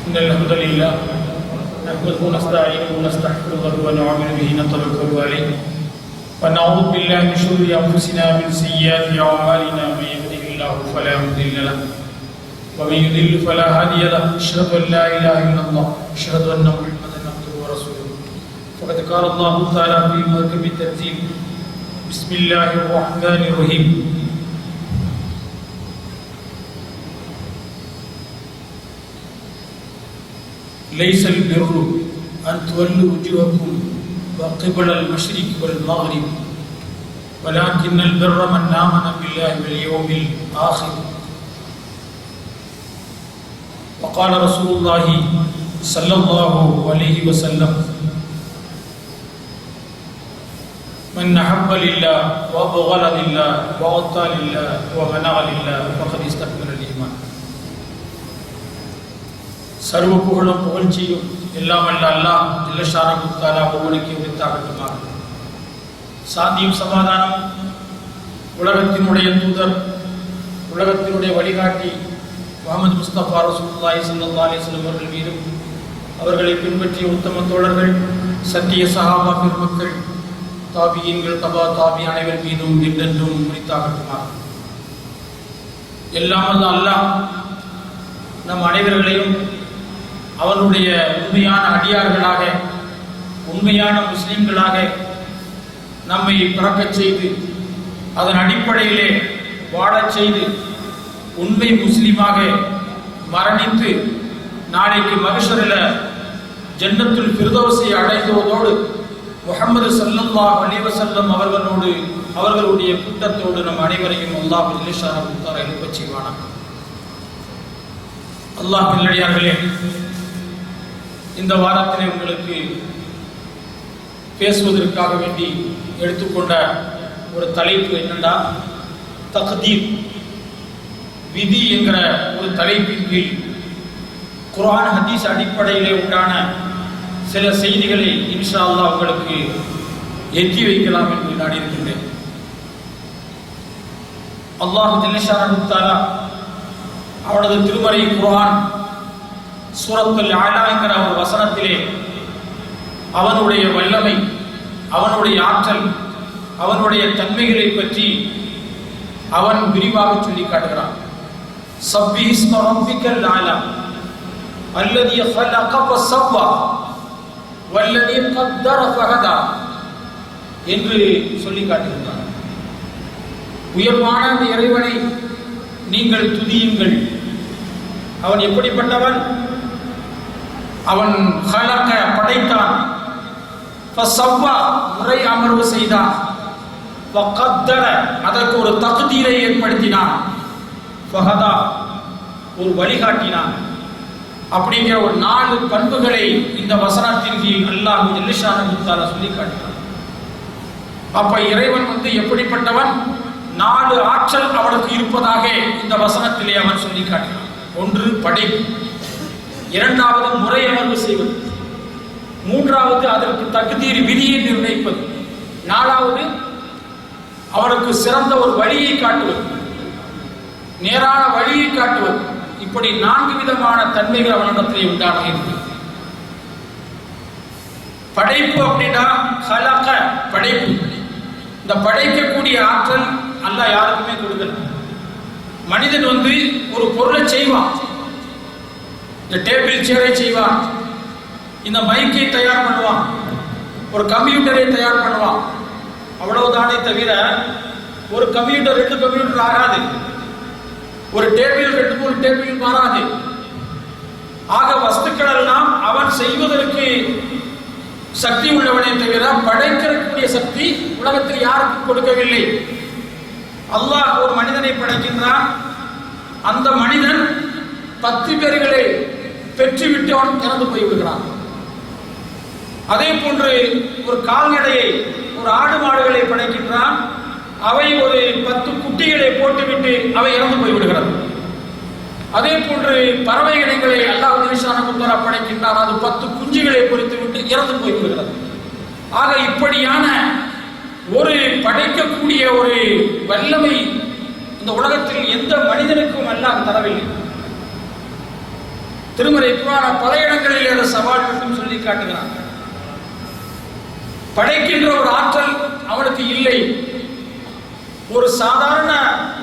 إن الحمد لله نحمده ونستعينه ونستغفره ونؤمن به ونتوكل عليه ونعوذ بالله من شرور أنفسنا ومن سيئات أعمالنا من يهده الله فلا مضل له ومن يضلل فلا هادي له أشهد أن لا إله إلا الله أشهد أن محمدا عبده ورسوله فقد قال الله تعالى في محكم التنزيل بسم الله الرحمن الرحيم ليس البر أن تولوا وجوهكم قبل المشرق والمغرب ولكن البر من آمن بالله واليوم الآخر وقال رسول الله صلى الله عليه وسلم من أحب لله وأبغض لله وأعطى لله ومنع لله فقد استكمل الإيمان. சர்வ புகழும் புகழ்ச்சியும் எல்லாம் அல்ல அல்லாஹ் ஜல்லஷானஹு தஆலா ஒருவனுக்கு உரித்தாகட்டுமாக. சாந்தியும் சமாதானம் உலகத்தினுடைய தூதர் உலகத்தினுடைய வழிகாட்டி முஹம்மது முஸ்தபா ரசூலுல்லாஹி ஸல்லல்லாஹு அலைஹி வஸல்லம் அவர்கள் மீதும் அவர்களை பின்பற்றிய உத்தம தோழர்கள் சத்திய சஹாபா பெருமக்கள் தாபியீன்கள் தபா தாபி அனைவர் மீதும் என்றென்றும் உரித்தாகட்டுமாக. எல்லாம் அல்ல அல்லாஹ் நம் அனைவர்களையும் அவனுடைய உண்மையான அடியார்களாக உண்மையான முஸ்லிம்களாக நம்மை பிறக்கச் செய்து அதன் அடிப்படையிலே வாழச் செய்து உண்மை முஸ்லிமாக மரணித்து நாளைக்கு மஹ்ஷரில் ஜன்னத்துல் ஃபிர்தௌஸை அடைந்ததோடு முஹம்மது ஸல்லல்லாஹு அலைஹி வஸல்லம் அவர்களுடைய கூட்டத்தோடு நம் அனைவரையும் அல்லாஹ் ஜல்லஷானஹு தஆலா எழுப்பச் செய்வானாக. அல்லாஹ் நல்லடியார்களே, இந்த வாரத்திலே உங்களுக்கு பேசுவதற்காக வேண்டி எடுத்துக்கொண்ட ஒரு தலைப்பு என்னென்னா தக்தீர், விதி என்கிற ஒரு தலைப்பின் கீழ் குர்ஆன் ஹதீஸ் அடிப்படையிலே உண்டான சில செய்திகளை இன்ஷா அல்லாஹ் உங்களுக்கு எத்தி வைக்கலாம் என்று நான் இருக்கின்றேன். அல்லாஹ் ஜல்லஷானஹு தஆலா அவனது திருமறை குர்ஆன் சூரத்துல் அலா என்கிற ஒரு வசனத்திலே அவனுடைய வல்லமை, அவனுடைய ஆற்றல், அவனுடைய தன்மைகளை பற்றி அவன் விரிவாக சொல்லி காட்டுகிறான். சப்பிஹிஸ்ம ரப்பிக்கல் அலா அல்லதி خلق فسوى والذي قدر فهدى என்று சொல்லி காட்டுகிறான். உயர்வான அந்த இறைவனை நீங்கள் துதியுங்கள். அவன் எப்படிப்பட்டவன்? அவன் ஹலக படைத்தான், ஃபஸவ்வா முறை அமர்வு செய்தான், வகத்தர அதற்கு ஒரு தக்தீரை ஏற்படுத்தினான், ஃபஹதா ஒரு வழிகாட்டினான். அப்படிங்கிற ஒரு 4 பண்புகளை இந்த வசனத்தின் கீழ் அல்லாஹ் ஜல்லஷானஹு தஆலா சொல்லி காட்டினான். அப்ப இறைவன் எப்படிப்பட்டவன்? 4 ஆற்றல் அவனுக்கு இருப்பதாக இந்த வசனத்திலே அவன் சொல்லி காட்டினான். ஒன்று படைப்பு, இரண்டாவது முறை அமர்வு செய்வது, மூன்றாவது அதற்கு தக்தீர் விதியை நிர்ணயிப்பது, நாலாவது அவனுக்கு சிறந்த ஒரு வழியை காட்டுவது, நேரான வழியை காட்டுவது. இப்படி 4 விதமான தன்மைகள் அவனிடத்திலே உண்டாக இருக்கிறது. படைப்பு அப்படின்னா ஹலக படைப்பு. இந்த படைக்கக்கூடிய ஆற்றல் அல்லாஹ் யாருக்குமே கொடுக்கல. மனிதன் ஒரு பொருளை செய்வான், இந்த டேபிள் சேரை செய்வான், இந்த மைக்கை தயார் பண்ணுவான், ஒரு கம்ப்யூட்டரை தயார் பண்ணுவான். அவ்வளவுதானே தவிர ஒரு கம்ப்யூட்டர் 2 கம்ப்யூட்டர் ஆகாது, ஒரு டேபிள் 2-3 டேபிள் மாறாது. ஆக வஸ்துக்கள் எல்லாம் அவன் செய்வதற்கு சக்தி உள்ளவனே தவிர படைக்கக்கூடிய சக்தி உலகத்தில் யாருக்கும் கொடுக்கவில்லை. அல்லாஹ் ஒரு மனிதனை படைக்கின்றான். அந்த மனிதன் 10 பேர்களை பெற்றுவிட்டு அவன் இறந்து போய்விடுகிறான். அதே போன்று ஒரு கால்நடையை, ஒரு ஆடு மாடுகளை படைக்கின்றான். அவை ஒரு 10 குட்டிகளை போட்டுவிட்டு அவை இறந்து போய்விடுகிறது. அதே போன்று பறவை இனங்களை அல்லாஹ் ஜல்லஷானஹு தஆலா படைக்கின்றான். அது 10 குஞ்சுகளை பொரித்துவிட்டு இறந்து போய்விடுகிறது. ஆக இப்படியான ஒரு படைக்கக்கூடிய ஒரு வல்லமை இந்த உலகத்தில் எந்த மனிதனுக்கும் அல்லாஹ் தரவில்லை. திருமறை குர்ஆன பல இடங்களில் அந்த சவால் மட்டும் சொல்லி காட்டுகிறான். படைக்கின்ற ஒரு ஆற்றல் அவனுக்கு இல்லை. ஒரு சாதாரண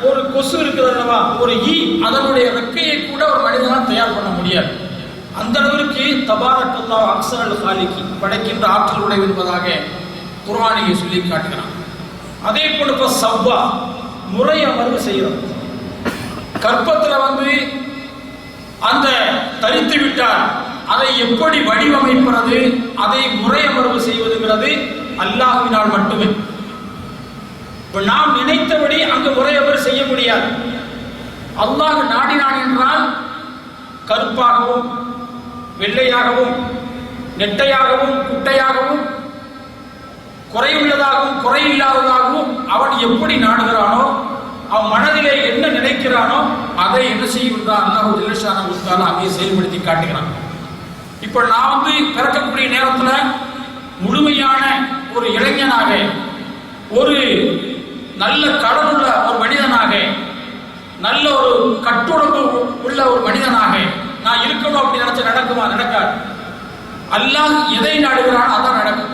ஒரு கொசு இருக்கிறது அல்லவா, ஒரு ஈ, அதனுடைய ரெக்கையை கூட ஒரு மனிதனால் தயார் பண்ண முடியாது. அந்த அளவிற்கு தபாரக்கல்லாஹு அஹ்ஸனுல் காலிகீன் படைக்கின்ற ஆற்றல் உடையவர் என்பதாக குர்ஆனிலே சொல்லி காட்டுகிறான். அதே போல இப்ப சவ்வா முறை அமர்வு செய்யறது. கற்பத்துல அந்த தரித்து விட்டால் அதை எப்படி வடிவமைப்பது, அதை முறை அமர்வு செய்வதுங்கிறது அல்லாஹ்வினால் மட்டுமே. நாம் நினைத்தபடி அங்கு முறையவர் செய்ய முடியாது. அல்லாஹ் நாடினான் என்றால் கருப்பாகவும் வெள்ளையாகவும் நெட்டையாகவும் குட்டையாகவும் குறையுள்ளதாகவும் குறையில்லாததாகவும் அவன் எப்படி நாடுகிறானோ, அவன் மனதிலே என்ன நினைக்கிறானோ அதை என்ன செய்கின்றான் அல்லாஹ் ஜல்ல ஷானஹு வ தஆலா அதை செயல்படுத்தி காட்டுகிறான். இப்ப நான் பிறக்கக்கூடிய நேரத்துல முழுமையான ஒரு இளைஞனாக, ஒரு நல்ல கடனுள்ள ஒரு மனிதனாக, நல்ல ஒரு கட்டுடம்பு உள்ள ஒரு மனிதனாக நான் இருக்கணும் அப்படி நினைச்ச நடக்குமா? நடக்காது. அல்லாஹ் எதை நாடுகிறானோ அதான் நடக்கும்.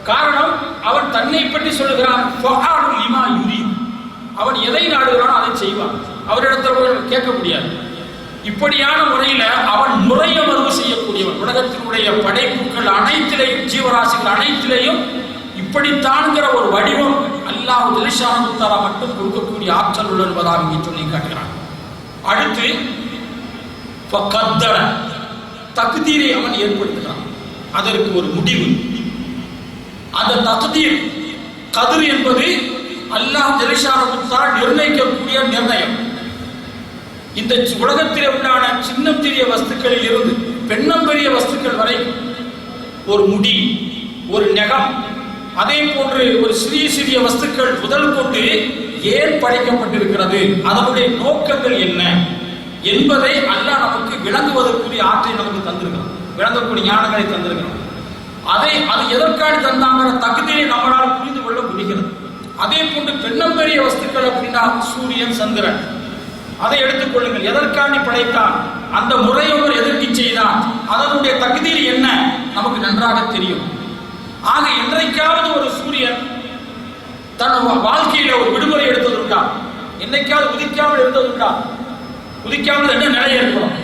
காரணம், அவன் தன்னை பற்றி சொல்லுகிறான், அவன் எதை நாடுகிறானோ அதை செய்வான். அவரிடத்தில் கேட்க முடியாது. இப்படியான முறையில அவன் முறையமர்வு செய்யக்கூடியவன். உலகத்தினுடைய படைப்புகள் அனைத்திலையும், ஜீவராசிகள் அனைத்திலையும் இப்படித்தான்கிற ஒரு வடிவம் அல்லாஹ் ஜல்ல ஷானஹு வ தஆலா மட்டும் கொடுக்கக்கூடிய ஆற்றல் உள்ள என்பதாக இங்கே சொல்லி காட்டுகிறான். அடுத்து ஃபகத்தர தக்தீரை அவன் ஏற்படுத்துகிறான். அதற்கு ஒரு முடிவு. அந்த தக்தீர், கதிர் என்பது அல்லாஹ் ஜல்ல ஷானஹு வ தஆலா நிர்ணயிக்கக்கூடிய நிர்ணயம். இந்த உலகத்தில் உண்டான சின்னம் பெரிய வஸ்துக்களில் இருந்து பெண்ணம் பெரிய வஸ்துக்கள் வரை, ஒரு முடி, ஒரு நகம், அதே போன்று ஒரு சிறிய சிறிய வஸ்துக்கள் முதல் கொண்டு ஏன் படைக்கப்பட்டிருக்கிறது, அதனுடைய நோக்கங்கள் என்ன என்பதை அல்லாஹ் நமக்கு விளங்குவதற்குரிய ஆற்றை நமக்கு தந்திருக்கிறான். விளங்கக்கூடிய ஞானங்களை தந்திருக்கிறான். அது எதற்காக தந்தாங்கிற தகுதியை நம்மளால் புரிந்து கொள்ள முடிகிறது. அதே போன்று பெண்ணம் பெரிய வஸ்துக்கள் அப்படின்னா சூரியன், சந்திரன், அதை எடுத்துக் கொள்ளுங்கள். எதற்காண்டி படைத்தான், அந்த முறையோடு எதற்கு செய்தான், அதனுடைய தகுதி என்ன நமக்கு நன்றாக தெரியும். ஆக என்றைக்காவது ஒரு சூரியன் தன் வாழ்க்கையில ஒரு விடுமுறை எடுத்ததுண்டா? என்னைக்காவது உதிக்காமல் இருந்ததுண்டா? உதிக்காமல் என்ன நிலை ஏற்படும்?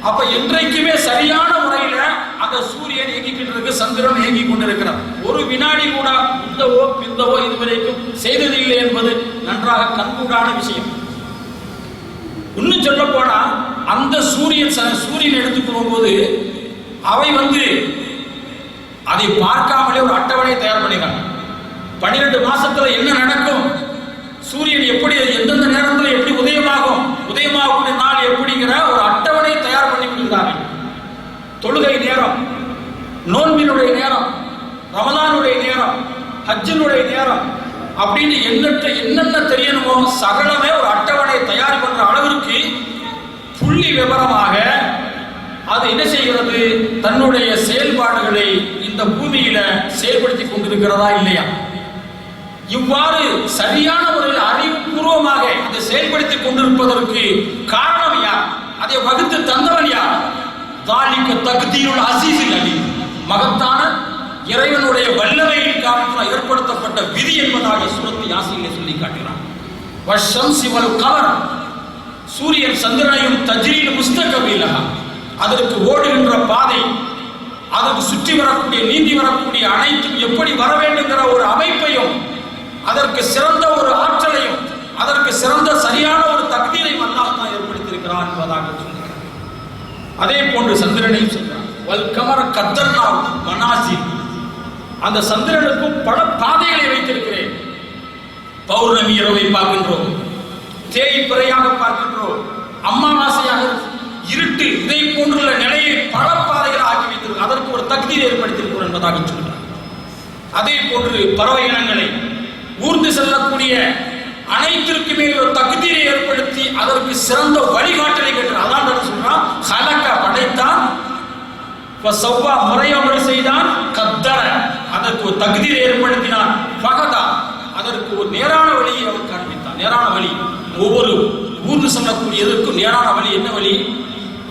அப்ப என்றைக்குமே சரியான முறையில அந்த சூரியன் இயங்கிக்கிட்டு இருக்கு, சந்திரன் இயங்கி கொண்டிருக்கிறார். ஒரு வினாடி கூட முந்தவோ பிந்தவோ இதுவரைக்கும் செய்ததில்லை என்பது நன்றாக கண்கூடான விஷயம். இன்னும் சொல்ல போனா அந்த சூரியன் எடுத்துக்கொள்ளும் போது அவை அதை பார்க்காமலே ஒரு அட்டவணை தயார் பண்ணிக்கிறாங்க. 12 மாசத்துல என்ன நடக்கும், சூரியன் எப்படி எந்தெந்த நேரத்தில் எப்படி உதயமாகக்கூடிய நாள் எப்படிங்கிற ஒரு அட்டவணை தயார் பண்ணி விடுகிறாங்க. தொழுகை நேரம், நோன்பினுடைய நேரம், ரமலானுடைய நேரம், ஹஜ்ஜினுடைய நேரம் அப்படின்னு என்னென்ன தெரியணுமோ சகலமே ஒரு அட்டவணை தயார் பண்ற அளவிற்கு புள்ளி விவரமாக அது என்ன செய்கிறது, தன்னுடைய செயல்பாடுகளை இந்த பூமியில செயல்படுத்தி கொண்டிருக்கிறதா இல்லையா? இவ்வாறு சரியான முறையில் அறிவுபூர்வமாக அதை செயல்படுத்தி கொண்டிருப்பதற்கு காரணம் யார்? அதை வகுத்து தந்தவன் யார்? தாலிக தக்தீருல் அஸீஸில் அலீம், மகத்தான இறைவனுடைய வல்லமையின் காரணத்தால் ஏற்படுத்தப்பட்ட விதி என்பதாக சூரத்து யாசீனிலே சொல்லி காட்டுகிறான். வஷம்ஸி வல் கமர், சூரியன் சந்திரனையும் தஜ்ரீல் முஸ்தகபிலஹா, அதற்கு ஓடுகின்ற பாதை, அதற்கு சுற்றி வரக்கூடிய நீந்தி வரக்கூடிய அனைத்தும் எப்படி வர வேண்டுங்கிற ஒரு அமைப்பையும், அதற்கு சிறந்த ஒரு ஆற்றலையும், அதற்கு சிறந்த சரியான ஒரு தக்தீரையும் அல்லாஹ் தான் ஏற்படுத்தியிருக்கிறான் என்பதாக சொல்கிறார். அதே போன்று சந்திரனையும் சொல்கிறார். வல் கமர கத்தர்னாஹு மனாசில், அந்த சந்திரனுக்கும் பல பாதைகளை வைத்திருக்கிறேன். பௌர்ணமி இரவை பார்க்கின்றோம், தேய்பிறையாக பார்க்கின்றோம், அமாவாசையாக இருட்டு, இதை போன்றுள்ள நிலையை பல பாதைகள் ஆக்கி வைத்திருக்கிறோம். அதற்கு ஒரு தகுதியை ஏற்படுத்தியிருக்கிறோம் என்பதாக சொல்கிறார். அதே போன்று பறவை இனங்களை ஊர்ந்து செல்லக்கூடிய அனைத்திற்குமே ஒரு தகுதியை ஏற்படுத்தி அதற்கு சிறந்த வழிகாட்டலை கேட்டார். அதான் சொல்றான், ஹலக படைத்தான், ஃபஸவ்வா முறையமறு செய்தான், கத்தர அதற்கு ஒரு தகுதியை ஏற்படுத்தினான், ஃபகதா அதற்கு ஒரு நேரான வழியை அவர் காண்பித்தான். நேரான வழி, ஒவ்வொரு ஊர்ந்து செல்லக்கூடியதற்கும் நேரான வழி. என்ன வழி?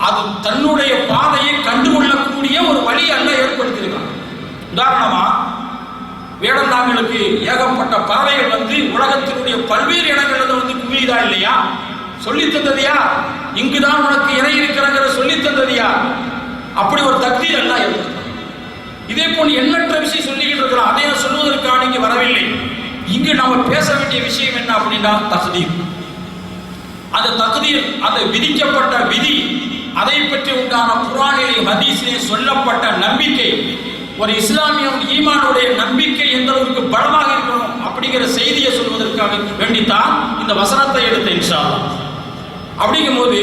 அது தன்னுடைய பாதையை கண்டுகொள்ளக்கூடிய ஒரு வழி அல்லாஹ் ஏற்படுத்தியிருக்கான். உதாரணமா வேடந்தாங்களுக்கு ஏகப்பட்ட பறவைகள் வந்து உலகத்தினுடைய பல்வேறு இடங்கள்ல வந்து குவியுதா இல்லையா? சொல்லி தந்ததியா? இங்குதான் உனக்கு இறை இருக்கிறங்கிற சொல்லி தந்ததியா? அப்படி ஒரு தக்தீர் அல்லாஹ் ஏற்படுத்தினான். இதே போல் எண்ணற்ற விஷயம் சொல்லிக்கிட்டு இருக்கிறோம். அதை சொல்வதற்காக இங்கு வரவில்லை. இங்கு நாம பேச வேண்டிய விஷயம் என்ன அப்படின்னா தக்தீர். அந்த தக்தீர், அந்த விதிக்கப்பட்ட விதி, அதை பற்றி உண்டான குர்ஆனிலே ஹதீஸிலே சொல்லப்பட்ட நம்பிக்கை, ஒரு இஸ்லாமிய ஈமானுடைய நம்பிக்கை எந்த அளவுக்கு பலமாக இருக்கணும் அப்படிங்கிற செய்தியை சொல்வதற்காக வேண்டித்தான் இந்த வசனத்தை எடுத்த இன்ஷா அல்லாஹ். அப்படிங்கும்போது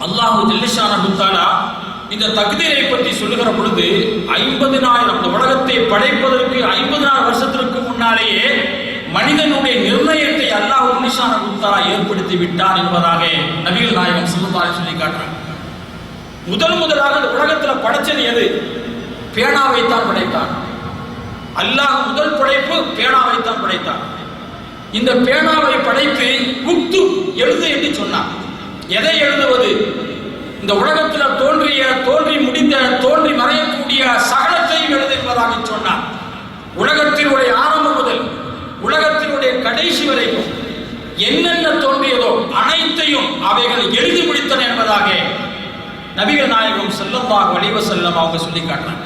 அல்லாஹ் ஜல்ல ஷானஹு தஆலா இந்த தக்தீரை பற்றி சொல்லுகிற பொழுது 50,000 இந்த உலகத்தை படைப்பதற்கு 50,000 வருஷத்திற்கு முன்னாலேயே மனிதனுடைய நிர்ணயத்தை அல்லாஹ் ஜல்ல ஷானஹு தஆலா ஏற்படுத்தி விட்டான் என்பதாக நபிகள் நாயகம் ஸல்லல்லாஹு அலைஹி சொல்லி காட்டுறாங்க. முதலாக இந்த உலகத்தில் படைச்சது எது? பேனாவைத்தான் படைத்தான். அல்லாஹ் முதல் படைப்பு பேனாவைத்தான் படைத்தான். இந்த பேனாவை படைத்து உக்து எழுது என்று சொன்னான். எதை எழுதுவது? இந்த உலகத்தில் தோன்றி முடிந்த தோன்றி மறையக்கூடிய சகலத்தையும் எழுது என்பதாக சொன்னான். உலகத்தினுடைய ஆரம்பம் முதல் உலகத்தினுடைய கடைசி வரைக்கும் என்னென்ன தோன்றியதோ அனைத்தையும் அவைகள் எழுதி முடித்தன என்பதாக நபிகள் நாயகம் ஸல்லல்லாஹு அலைஹி வஸல்லம் அவங்க சொல்லி காட்டுறாங்க.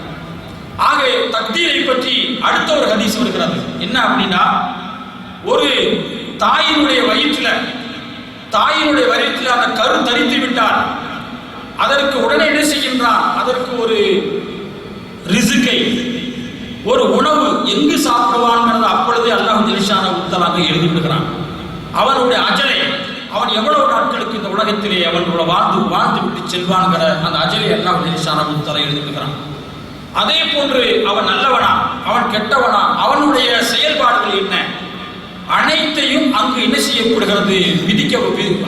ஆக தக்தீரை பற்றி அடுத்த ஒரு ஹதீஸ் வருகிறது. என்ன அப்படின்னா, ஒரு தாயினுடைய வயிற்றில் அந்த கரு தரித்து விட்டால் அதற்கு உடனே என்ன செய்கின்றான்? அதற்கு ஒரு ரிஸ்கை, ஒரு உணவு எங்கு சாப்பிடுவான்ங்கிறத அப்பொழுதே அல்லாஹ் ஜல்ல ஷானஹு தஆலா எழுதி விடுகிறான். அவனுடைய அஜலை, அவன் எவ்வளவு நாட்களுக்கு இந்த உலகத்திலே அவனோட வாழ்ந்து விட்டு செல்வான்கிற அந்த அஜலை அல்லாஹ் ஜல்ல ஷானஹு தஆலா எழுதி விடுகிறான். அதே போன்று அவன் நல்லவனா, அவன் கெட்டவனா, அவனுடைய செயல்பாடுகள் என்ன, அனைத்தையும் அங்கு என்ன செய்யப்படுகிறது?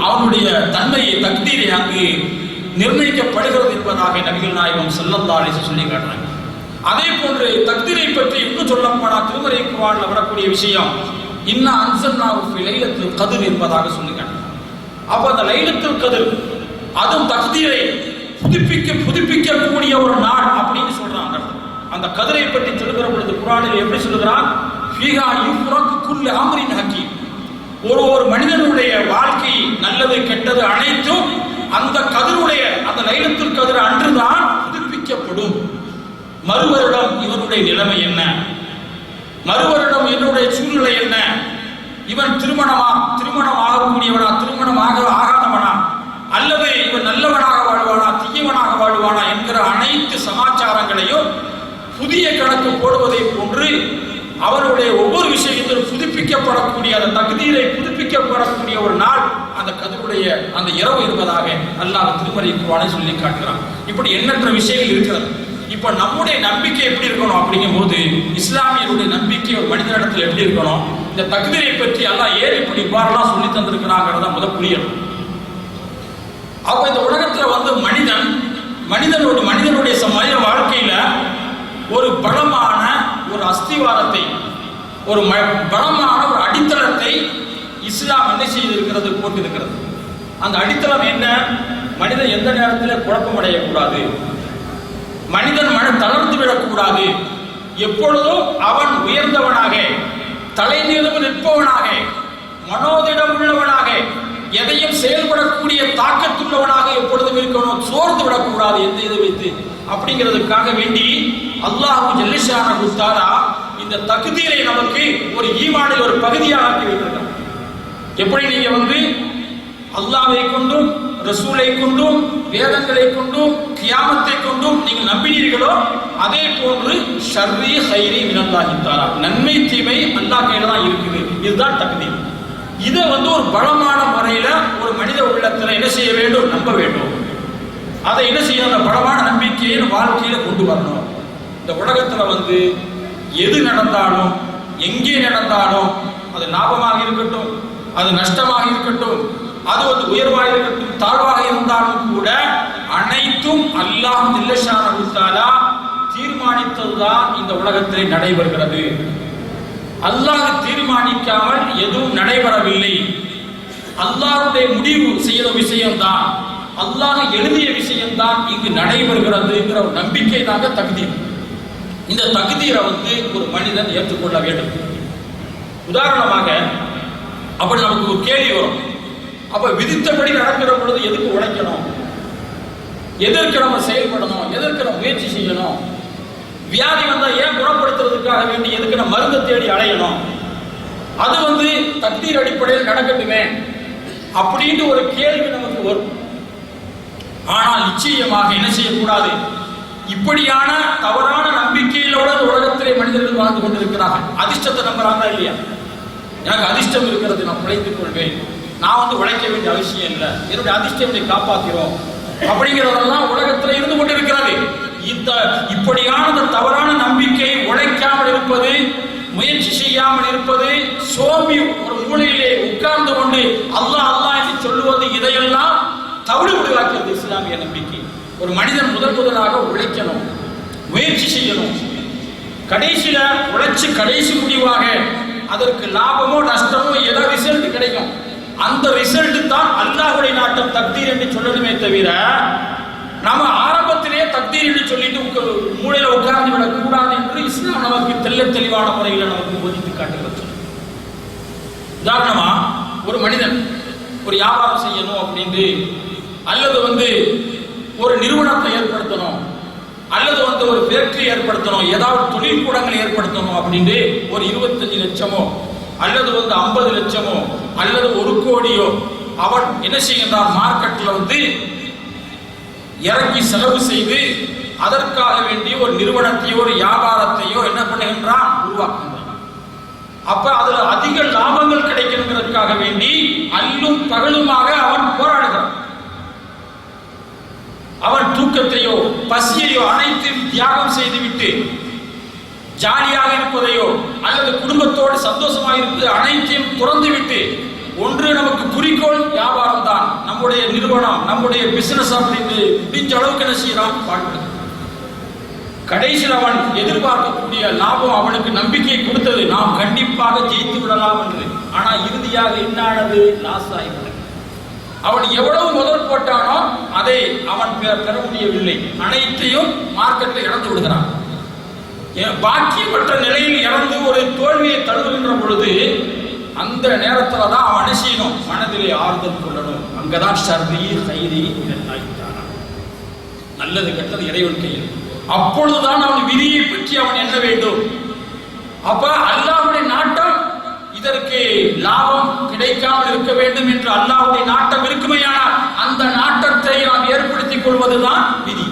அவனுடைய தன்மையை தக்தீரை அங்கு நிர்ணயிக்கப்படுகிறது என்பதாக நபிகள் நாயகம் ஸல்லல்லாஹு அலைஹி வஸல்லம் சொல்லி காட்டுறாங்க. அதே போன்று தக்தீரை பற்றி இன்னும் சொல்லப்போனா திருமறை குர்ஆன்ல வரக்கூடிய விஷயம் இன்னா அன்ஸல்னாஹு ஃபீ லைலத்துல் கத்ர் என்பதாக சொல்லி காட்டுறாங்க. அப்ப அந்த லைலத்துல் கத்ர் அதுவும் தக்தீரை புதுப்பிக்கக்கூடிய ஒரு நாள் அப்படின்னு சொல்றாங்க. அந்த கதிரை பற்றி சொல்லுகிற பொழுது குர்ஆனில் எப்படி சொல்லுகிறான்? ஃபீஹா யுஃப்ரகு குல்லு அம்ரின் ஹக்கீம். ஒரு மனிதனுடைய வாழ்க்கை நல்லது கெட்டது அனைத்தும் அந்த கதிருடைய அந்த லைலத்துல் கத்ர் அன்றுதான் புதுப்பிக்கப்படும். மறுவருடம் இவனுடைய நிலைமை என்ன, மறுவருடம் என்னுடைய சூழ்நிலை என்ன, இவன் திருமணம் ஆகக்கூடியவனா, திருமணம் ஆகாதவனா, அல்லது இவன் நல்லவனாக வாழ்வானா, தீயவனாக வாழ்வானா என்கிற அனைத்து சமாச்சாரங்களையும் புதிய கணக்கு போடுவதை போன்று அவருடைய ஒவ்வொரு விஷயத்திலும் புதுப்பிக்கப்படக்கூடிய அந்த தக்தீரை புதுப்பிக்கப்படக்கூடிய ஒரு நாள் அந்த கதிருடைய அந்த இரவு என்பதாக அல்லாஹ் திருமறை குர்ஆனை சொல்லி காட்டுகிறான். இப்படி எண்ணற்ற விஷயங்கள் இருக்கிறது. இப்ப நம்முடைய நம்பிக்கை எப்படி இருக்கணும் அப்படிங்கும் போது, இஸ்லாமியருடைய நம்பிக்கை ஒரு மனிதனிடத்தில் எப்படி இருக்கணும்? இந்த தக்தீரை பற்றி அல்லாஹ் ஏன் இப்படி இவ்வாறெல்லாம் சொல்லி தந்திருக்கிறாங்கிறத முதல் புரியணும். அப்ப இந்த உலகத்துல வந்து மனிதனுடைய மனித வாழ்க்கையில ஒரு பலமான ஒரு அஸ்திவாரத்தை, ஒரு பலமான ஒரு அடித்தளத்தை இஸ்லாம் என்ன செய்திருக்கிறது? போட்டிருக்கிறது. அந்த அடித்தளம் என்ன? மனிதன் எந்த நேரத்தில் குழப்பம் அடையக்கூடாது, மனிதன் மனம் தளர்ந்து விடக்கூடாது, எப்பொழுதும் அவன் உயர்ந்தவனாக, தலை நிமிர்ந்து நிற்பவனாக, மனோதிடம் உள்ளவனாக, எதையும் செயல்படக்கூடிய தாக்கத்துள்ளவனாக எப்பொழுதும் இருக்கணும், சோர்ந்து விடக்கூடாது எந்த இதை வைத்து. அப்படிங்கிறதுக்காக வேண்டி அல்லாஹ் ஜல்ல ஷானஹு தஆலா இந்த தக்தீரை நமக்கு ஒரு ஈமானில் ஒரு பகுதியாக ஆக்கி வைத்திருக்கிறார். எப்படி நீங்க வந்து அல்லாஹ்வை கொண்டும் ரசூலை கொண்டும் வேதங்களை கொண்டும் கியாமத்தை கொண்டும் நீங்கள் நம்பினீர்களோ, அதே போன்று ஷர்ரி ஹைரி மினல்லாஹி தஆலா, நன்மை தீமை அல்லாஹ் கையில தான் இருக்குது. இதுதான் தக்தீர். இதை வந்து ஒரு பலமான முறையில ஒரு மனித உள்ளத்துல என்ன செய்ய வேண்டும்? நம்ப வேண்டும். அதை என்ன செய்யணும்? அந்த பலமான நம்பிக்கையை வாழ்க்கையில கொண்டு வரணும். இந்த உலகத்துல வந்து எது நடந்தாலும் எங்கே நடந்தாலும், அது லாபமாக இருக்கட்டும், அது நஷ்டமாக இருக்கட்டும், அது வந்து உயர்வாக இருக்கட்டும், தாழ்வாக இருந்தாலும் கூட அனைத்தும் அல்லாஹ் ஜல்ல ஷானஹு தஆலா தீர்மானித்ததுதான் இந்த உலகத்தில் நடைபெறுகிறது. அல்லாஹ் தீர்மானிக்காமல் எதுவும் நடைபெறவில்லை. அல்லாஹ்வுடைய முடிவு செய்த விஷயம்தான். அல்லாஹ் எழுதிய விஷயம்தான் இங்கு நடைபெறுகிறதுங்கிற ஒரு நம்பிக்கை தாங்க தக்தீர். இந்த தக்தீரை ஒரு மனிதன் ஏற்றுக்கொள்ள வேண்டும். உதாரணமாக அப்படி நமக்கு ஒரு கேள்வி வரும், அப்ப விதித்தபடி நடக்கிற பொழுது எதுக்கு உழைக்கணும், எதற்கு நம்ம செயல்படணும், எதற்கு நம்ம முயற்சி செய்யணும், வியாதி வந்தா ஏன் குணப்படுத்துறதுக்காக வேண்டி எதுக்கு நம்ம மருந்தை தேடி அலையணும், அது தக்தீர் அடிப்படையில் நடக்கட்டுமே அப்படின்னு ஒரு கேள்வி நமக்கு வரும். ஆனால் நிச்சயமாக என்ன செய்யக்கூடாது, இப்படியான தவறான நம்பிக்கையிலோட உலகத்திலே மனிதர்கள் வாழ்ந்து கொண்டிருக்கிறார்கள். அதிர்ஷ்டத்தை நம்புறாங்க இல்லையா, எனக்கு அதிர்ஷ்டம் இருக்கிறது, நான் பிழைத்துக் கொள்வேன், நான் உழைக்க வேண்டிய அவசியம் இல்லை, என்னுடைய அதிர்ஷ்டத்தை காப்பாற்றுறோம் அப்படிங்கிறதெல்லாம் உலகத்தில் இருந்து கொண்டிருக்கிறது. இப்படியான தவறான நம்பிக்கை, உழைக்காமல் இருப்பது, முயற்சி செய்யாமல் இருப்பது, சோம்பி ஒரு மூலையிலே உட்கார்ந்து கொண்டு அல்லாஹ் அல்லாஹ் என்று சொல்லுவது, இதையெல்லாம் தவிடுபடுவாக்கிறது இஸ்லாமிய நம்பிக்கை. ஒரு மனிதன் முதலாக உழைக்கணும், முயற்சி செய்யணும், கடைசியில உழைச்சு கடைசி முடிவாக அதற்கு லாபமோ நஷ்டமோ ஏதோ ரிசல்ட் கிடைக்கும். அந்த ரிசல்ட் தான் அல்லாஹ்வுடைய நாட்டம், தக்தீர் என்று சொல்லணுமே தவிர நம்ம ஆரம்பத்திலே தக்தீர் என்று சொல்லிட்டு மூளையில உட்கார்ந்து விடக் கூடாது என்று இஸ்லாம் நமக்கு தெளிவான முறையில் நமக்கு போதித்து காட்டுகிறது. உதாரணமா ஒரு மனிதன் ஒரு வியாபாரம் செய்யணும் அப்படின்னு, அல்லது ஒரு நிறுவனத்தை ஏற்படுத்தணும், அல்லது ஒரு ஃபேக்டரி ஏற்படுத்தணும், ஏதாவது தொழிற்கூடங்களை ஏற்படுத்தணும் அப்படின்னு ஒரு 25 லட்சமோ அல்லது 50 லட்சமோ அல்லது 1 கோடியோ அவன் என்ன செய்கின்றான், மார்க்கெட்ல இறக்கி செலவு செய்து அதற்காக வேண்டிய ஒரு நிறுவனத்தையோ ஒரு வியாபாரத்தையோ என்ன பண்ணுகின்றான், உருவாக்குகின்றான். அப்ப அதுல அதிக லாபங்கள் கிடைக்கணுங்கிறதுக்காக வேண்டி அல்லும் பகலுமாக அவன் போராடுகிறான். அவன் தூக்கத்தையோ பசியையோ அனைத்தையும் தியாகம் செய்துவிட்டு ஜாலியாக இருப்பதையோ அல்லது குடும்பத்தோடு சந்தோஷமாக இருப்பது அனைத்தையும் துறந்து விட்டு, ஒன்று நமக்கு குறிக்கோள் வியாபாரம் தான், நம்முடைய நிறுவனம், நம்முடைய பிசினஸ் அப்படின்னு முடிஞ்ச அளவுக்கு என்ன செய்யலாம் பாடுபடுது. கடைசியில் அவன் எதிர்பார்க்கக்கூடிய லாபம் அவனுக்கு நம்பிக்கை கொடுத்தது, நாம் கண்டிப்பாக ஜெயித்து விடலாம் என்று. ஆனா இறுதியாக என்னானது, லாஸ் ஆகிவிட்டது. அவன் எவ்வளவு முதல் போட்டானோ அதை அவன் பெற முடியவில்லை, அனைத்தையும் மார்க்கெட்டில் இழந்து விடுகிறான். பாக்கியமற்ற நிலையில் இறந்து ஒரு தோல்வியை தழுவுகின்ற பொழுது அந்த நேரத்தில் தான் அவன் என்ன செய்யணும், மனதிலே ஆறுதல் கொள்ளணும். அங்கதான் ஷர்ரி ஹைரி நல்லது கெட்டது இறைவன் கையில். அப்பொழுதுதான் அவன் விதியை பற்றி அவன் எண்ண வேண்டும். அப்ப அல்லாஹ்வுடைய நாட்டம், இதற்கு லாபம் கிடைக்காமல் இருக்க வேண்டும் என்று அல்லாஹ்வுடைய நாட்டம் இருக்குமையானால் அந்த நாட்டத்தை நாம் ஏற்படுத்திக் கொள்வதுதான் விதி.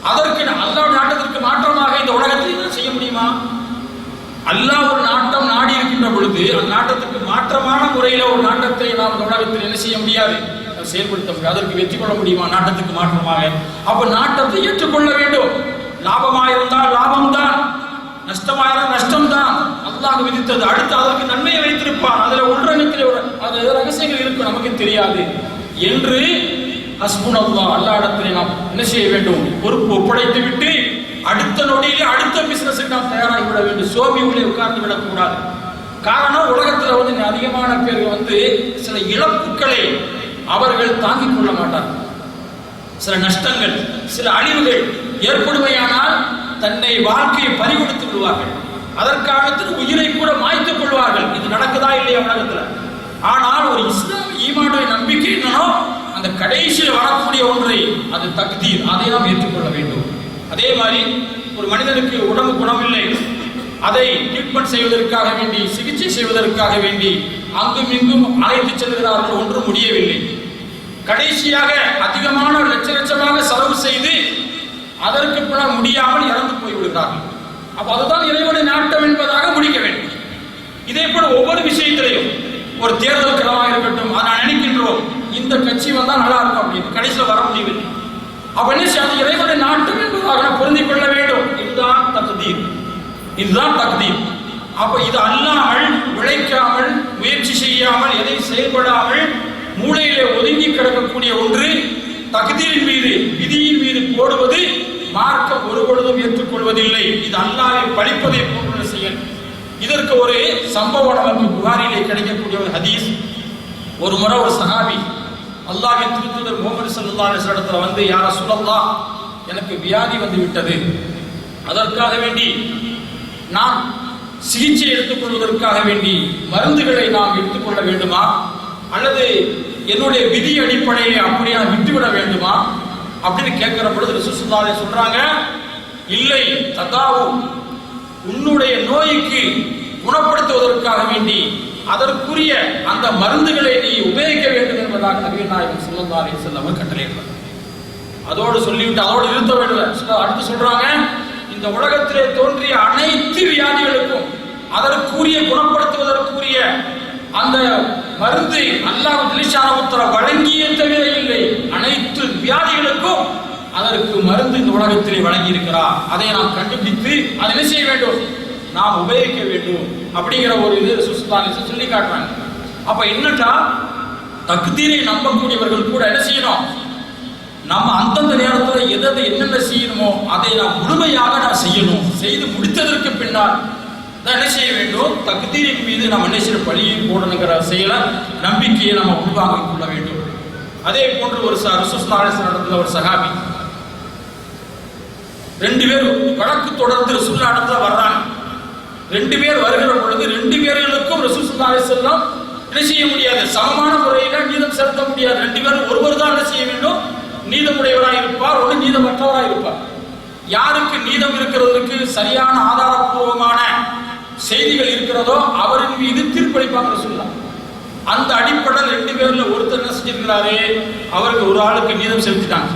அதற்கு அல்லாஹ் நாட்டத்திற்கு மாற்றமாக இந்த உலகத்தில் செய்ய முடியுமா? அல்லாஹ் ஒரு நாட்டம் நாடி இருக்கின்ற பொழுது அந்த நாட்டத்துக்கு மாற்றமான முறையில் ஒரு நாட்டத்தை நாம் உலகத்தில் என்ன செய்ய முடியாது, செயல்படுத்த முடியாது. அதற்கு வெற்றி கொள்ள முடியுமா நாட்டத்துக்கு மாற்றமாக? அப்ப நாட்டத்தை ஏற்றுக்கொள்ள வேண்டும். லாபமாயிருந்தால் லாபம் தான், நஷ்டமாயிருந்தால் நஷ்டம் தான், அல்லாஹ் விதித்தது. அடுத்து அதற்கு நன்மையை வைத்திருப்பான், அதுல ஒன்றெண்ணத்தில் அது ரகசியங்கள் இருக்கும், நமக்கு தெரியாது என்று ஹஸ்புனல்லாஹ் அல்லாஹ்விடத்திலே நாம் என்ன செய்ய வேண்டும், பொறுப்பு ஒப்படைத்து விட்டு அடுத்த நொடியிலே அடுத்த பிசினஸுக்கு நாம் தயாராகி விட வேண்டும். சோம்பி உள்ளே உட்கார்ந்து விடக்கூடாது. காரணம், உலகத்தில் அதிகமான பேர் சில இழப்புகளை அவர்கள் தாங்கிக் கொள்ள மாட்டார்கள். சில நஷ்டங்கள், சில அழிவுகள் ஏற்படுமையானால் தன்னை வாழ்க்கையை பறிகொடுத்து விடுவார்கள். அதற்காக உயிரை கூட மாய்த்துக் கொள்வார்கள். இது நடக்குதா இல்லையா உலகத்தில்? ஆனால் ஒரு இஸ்லாம் ஈமானுடைய நம்பிக்கை என்னன்னா, அந்த கடைசியில் வரக்கூடிய ஒன்றை, அது தக்தீர், அதை நாம் ஏற்றுக்கொள்ள வேண்டும். அதே மாதிரி ஒரு மனிதனுக்கு உடம்பு குணமில்லை, அதை ட்ரீட்மெண்ட் செய்வதற்காக வேண்டி, சிகிச்சை செய்வதற்காக வேண்டி அங்கும் இங்கும் அழைத்து செல்கிறார்கள், ஒன்றும் முடியவில்லை. கடைசியாக அதிகமான லட்சமாக செலவு செய்து அதற்கு பிற முடியாமல் இறந்து போய்விடுகிறார்கள். அப்ப அதுதான் இறைவனுடைய நாட்டம் என்பதாக முடிக்க வேண்டும். இதே போல ஒவ்வொரு விஷயத்திலையும், ஒரு தேர்தல் களமாக இருக்கட்டும், அதை நினைக்கின்றோம் இந்த கட்சி வந்தா நல்லா இருக்கும் அப்படின்னு, கடைசியில் வர முடியவில்லை. அப்ப என்ன செய்ய, இறைவனுடைய நாட்டம் என்பதாக நாம் பொருந்திக் கொள்ள வேண்டும். இதுதான் தக்தீர், இதுதான் தக்தீர். அப்ப இது அல்லாமல், உழைக்காமல், முயற்சி செய்யாமல், எதை செயல்படாமல் மூளையிலே ஒதுங்கி கிடக்கக்கூடிய ஒன்று தக்தீரின் மீது, விதியின் மீது போடுவது மார்க்கம் ஒரு பொழுதும் ஏற்றுக்கொள்வதில்லை. இது அல்லாஹ்வை பழிப்பதை போன்ற செயல். இதற்கு ஒரு சம்பவம் நமக்கு புகாரிலே கிடைக்கக்கூடிய ஒரு ஹதீஸ். ஒரு முறை ஒரு சஹாபி அல்லாஹ்வின் தூதர் முஹம்மது ஸல்லல்லாஹு அலைஹி வஸல்லம் வந்து யா ரசூலல்லாஹ் எனக்கு வியாதி வந்து விட்டது, அதற்காக வேண்டி நான் சிகிச்சை எடுத்துக்கொள்வதற்காக வேண்டி மருந்துகளை நாம் எடுத்துக்கொள்ள வேண்டுமா, அல்லது என்னுடைய விதி அடிப்படையை அப்படியே விட்டுவிட வேண்டுமா அப்படின்னு கேட்கிற பொழுது ரசூல் ஸல்லல்லாஹு அலைஹி வஸல்லம் சொல்றாங்க, இல்லை, ததாவு, உன்னுடைய நோய்க்கு குணப்படுத்துவதற்காக வேண்டி அதற்குரிய அந்த மருந்துகளை நீ உபயோகிக்க வேண்டும் என்பதாக நபிகள் நாயகம் ஸல்லல்லாஹு அலைஹி வஸல்லம் கட்டளையிட்டார். அதோடு சொல்லிவிட்டு அதோடு நிறுத்த வேண்டும். அடுத்து சொல்றாங்க, இந்த உலகத்திலே தோன்றிய அனைத்து வியாதிகளுக்கும் அதற்குரிய குணப்படுத்துவதற்குரிய அந்த மருந்து அல்லாஹ் ஜல்ல வழங்கிய தவிர இல்லை, அனைத்து வியாதிகளுக்கும் அதற்கு மருந்து இந்த உலகத்திலே வழங்கி இருக்கிறார். அதை நாம் கண்டுபிடித்து அதை என்ன செய்ய வேண்டும், நாம் உபயோகிக்க வேண்டும் அப்படிங்கிற ஒரு இது சுஸ்தானிஸ் சொல்லி காட்டுறாங்க. அப்ப என்னட்டா தக்தீரை நம்பக்கூடியவர்கள் கூட என்ன செய்யணும், நம்ம அந்தந்த நேரத்தில் எதை என்னென்ன செய்யணுமோ அதை நாம் முழுமையாக நாம் செய்யணும். செய்து முடித்ததற்கு பின்னால் என்ன செய்ய வேண்டும், தக்தீரின் மீது நாம் என்ன செய்ய பழியை போடணுங்கிற செயலை நம்பிக்கையை நம்ம உள்வாங்கிக் கொள்ள வேண்டும். அதே போன்று ஒரு நடத்துல ஒரு சஹாபி, ரெண்டு பேர் வழக்கு தொடர்ந்து ரசூலுல்லாஹ் இடத்துல வர்றாங்க. ரெண்டு பேர் வருகிற பொழுது ரெண்டு பேர்களுக்கும் ரசூல் ஸல்லல்லாஹு அலைஹி வஸல்லம் என்ன செய்ய முடியாது, சமமான முறையில் நீதம் செலுத்த முடியாது. ரெண்டு பேரும் ஒருவர் தான் என்ன செய்ய வேண்டும், நீதமுடையவராக இருப்பார், ஒரு நீதமற்றவராக இருப்பார். யாருக்கு நீதம் இருக்கிறதுக்கு சரியான ஆதாரபூர்வமான செய்திகள் இருக்கிறதோ அவரின் மீது தீர்ப்பளிப்பாங்க ரசூலுல்லாஹ். அந்த அடிப்படையில் ரெண்டு பேர்ல ஒருத்தர் என்ன செஞ்சிருக்கிறாரு, அவருக்கு ஒரு ஆளுக்கு நீதம் செலுத்திட்டாங்க,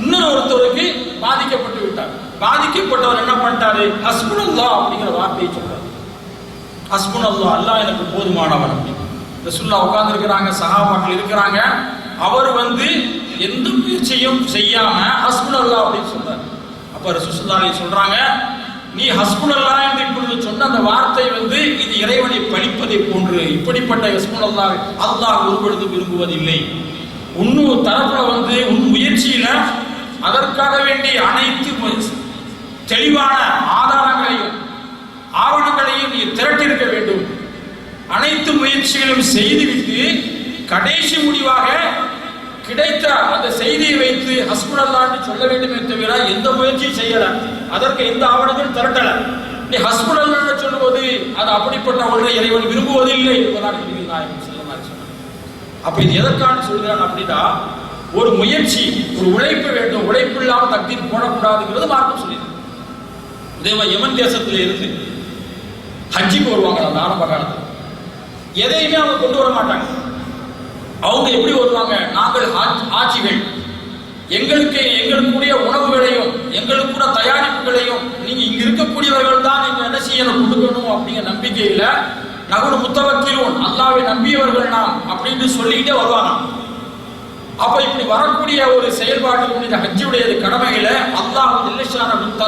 இன்னொரு ஒருத்தருக்கு பாதிக்கப்பட்டு விட்டார். பாதிக்கப்பட்டவர் என்ன பண்ணிட்டாரு, ஹஸ்புனல்லாஹ் அப்படிங்கிற வார்த்தையை சொல்றாரு. ஹஸ்புனல்லாஹ், அல்லாஹ் எனக்கு போதுமானவன். ரசூலுல்லாஹ் உட்கார்ந்து இருக்கிறாங்க, சஹாபாக்கள் இருக்கிறாங்க. அவர் வந்து எந்த முயற்சியும் செய்யாம ஹஸ்புனல்லாஹ் அப்படின்னு சொல்றாரு. அப்ப ரசூல் ஸல்லல்லாஹு அலைஹி சொல்றாங்க, நீ ஹஸ்புனல்லாஹ் என்று இப்பொழுது சொன்ன அந்த வார்த்தை வந்து இது இறைவனை பழிப்பதை போன்று, இப்படிப்பட்ட ஹஸ்புனல்லாஹ் அல்லாஹ் ஒருபொழுதும் விரும்புவதில்லை. உன்னு தரப்புல வந்து உன் முயற்சியில அதற்காக வேண்டி அனைத்து தெளிவான ஆதாரங்களையும் ஆவணங்களையும் நீ திரட்டிருக்க வேண்டும். அனைத்து முயற்சிகளும் செய்துவிட்டு கடைசி முடிவாக கிடைத்த அந்த செய்தியை வைத்து ஹஸ்புனல்லாஹ்னு சொல்ல வேண்டுமே தவிர எந்த முயற்சியும் செய்யல, அதற்கு எந்த ஆவணங்களும் திரட்டல. நீ ஹஸ்புனல்லாஹ்னு சொல்லும்போது அது அப்படிப்பட்ட ஒன்றை இறைவன் விரும்புவதில்லை என்பதாக நபிகள் நாயகம் ஸல்லல்லாஹு அலைஹி வஸல்லம். அப்ப இது எதற்காக சொல்கிறான் அப்படின்னா, ஒரு முயற்சி, ஒரு உழைப்பு வேண்டும், உழைப்பு இல்லாமல் தக்தீர் போடக்கூடாதுங்கிறது மார்க்கம் சொல்லியிருக்கு. இதே மாதிரி யமன் தேசத்துல இருந்து ஹஜ்ஜுக்கு வருவாங்க அந்த ஆரம்ப காலத்தில், எதையுமே அவங்க கொண்டு வர மாட்டாங்க. அவங்க எப்படி வருவாங்க, நாங்கள் ஆட்சிகள், எங்களுக்குரிய உணவுகளையும் எங்களுக்குள்ள தயாரிப்புகளையும் நீங்க இங்க இருக்கக்கூடியவர்கள் தான் நீங்க என்ன செய்யணும், கொடுக்கணும் அப்படிங்கிற நம்பிக்கையில நகுனு முத்தவக்கிலூன், அல்லாஹ்வை நம்பியவர்கள் நாம் அப்படின்னு சொல்லிக்கிட்டே வருவாங்க. அப்ப இப்படி வரக்கூடிய ஒரு செயல்பாடு இந்த ஹஜ்ஜுடைய கடமைகளை அல்லாஹ் ஜல்ல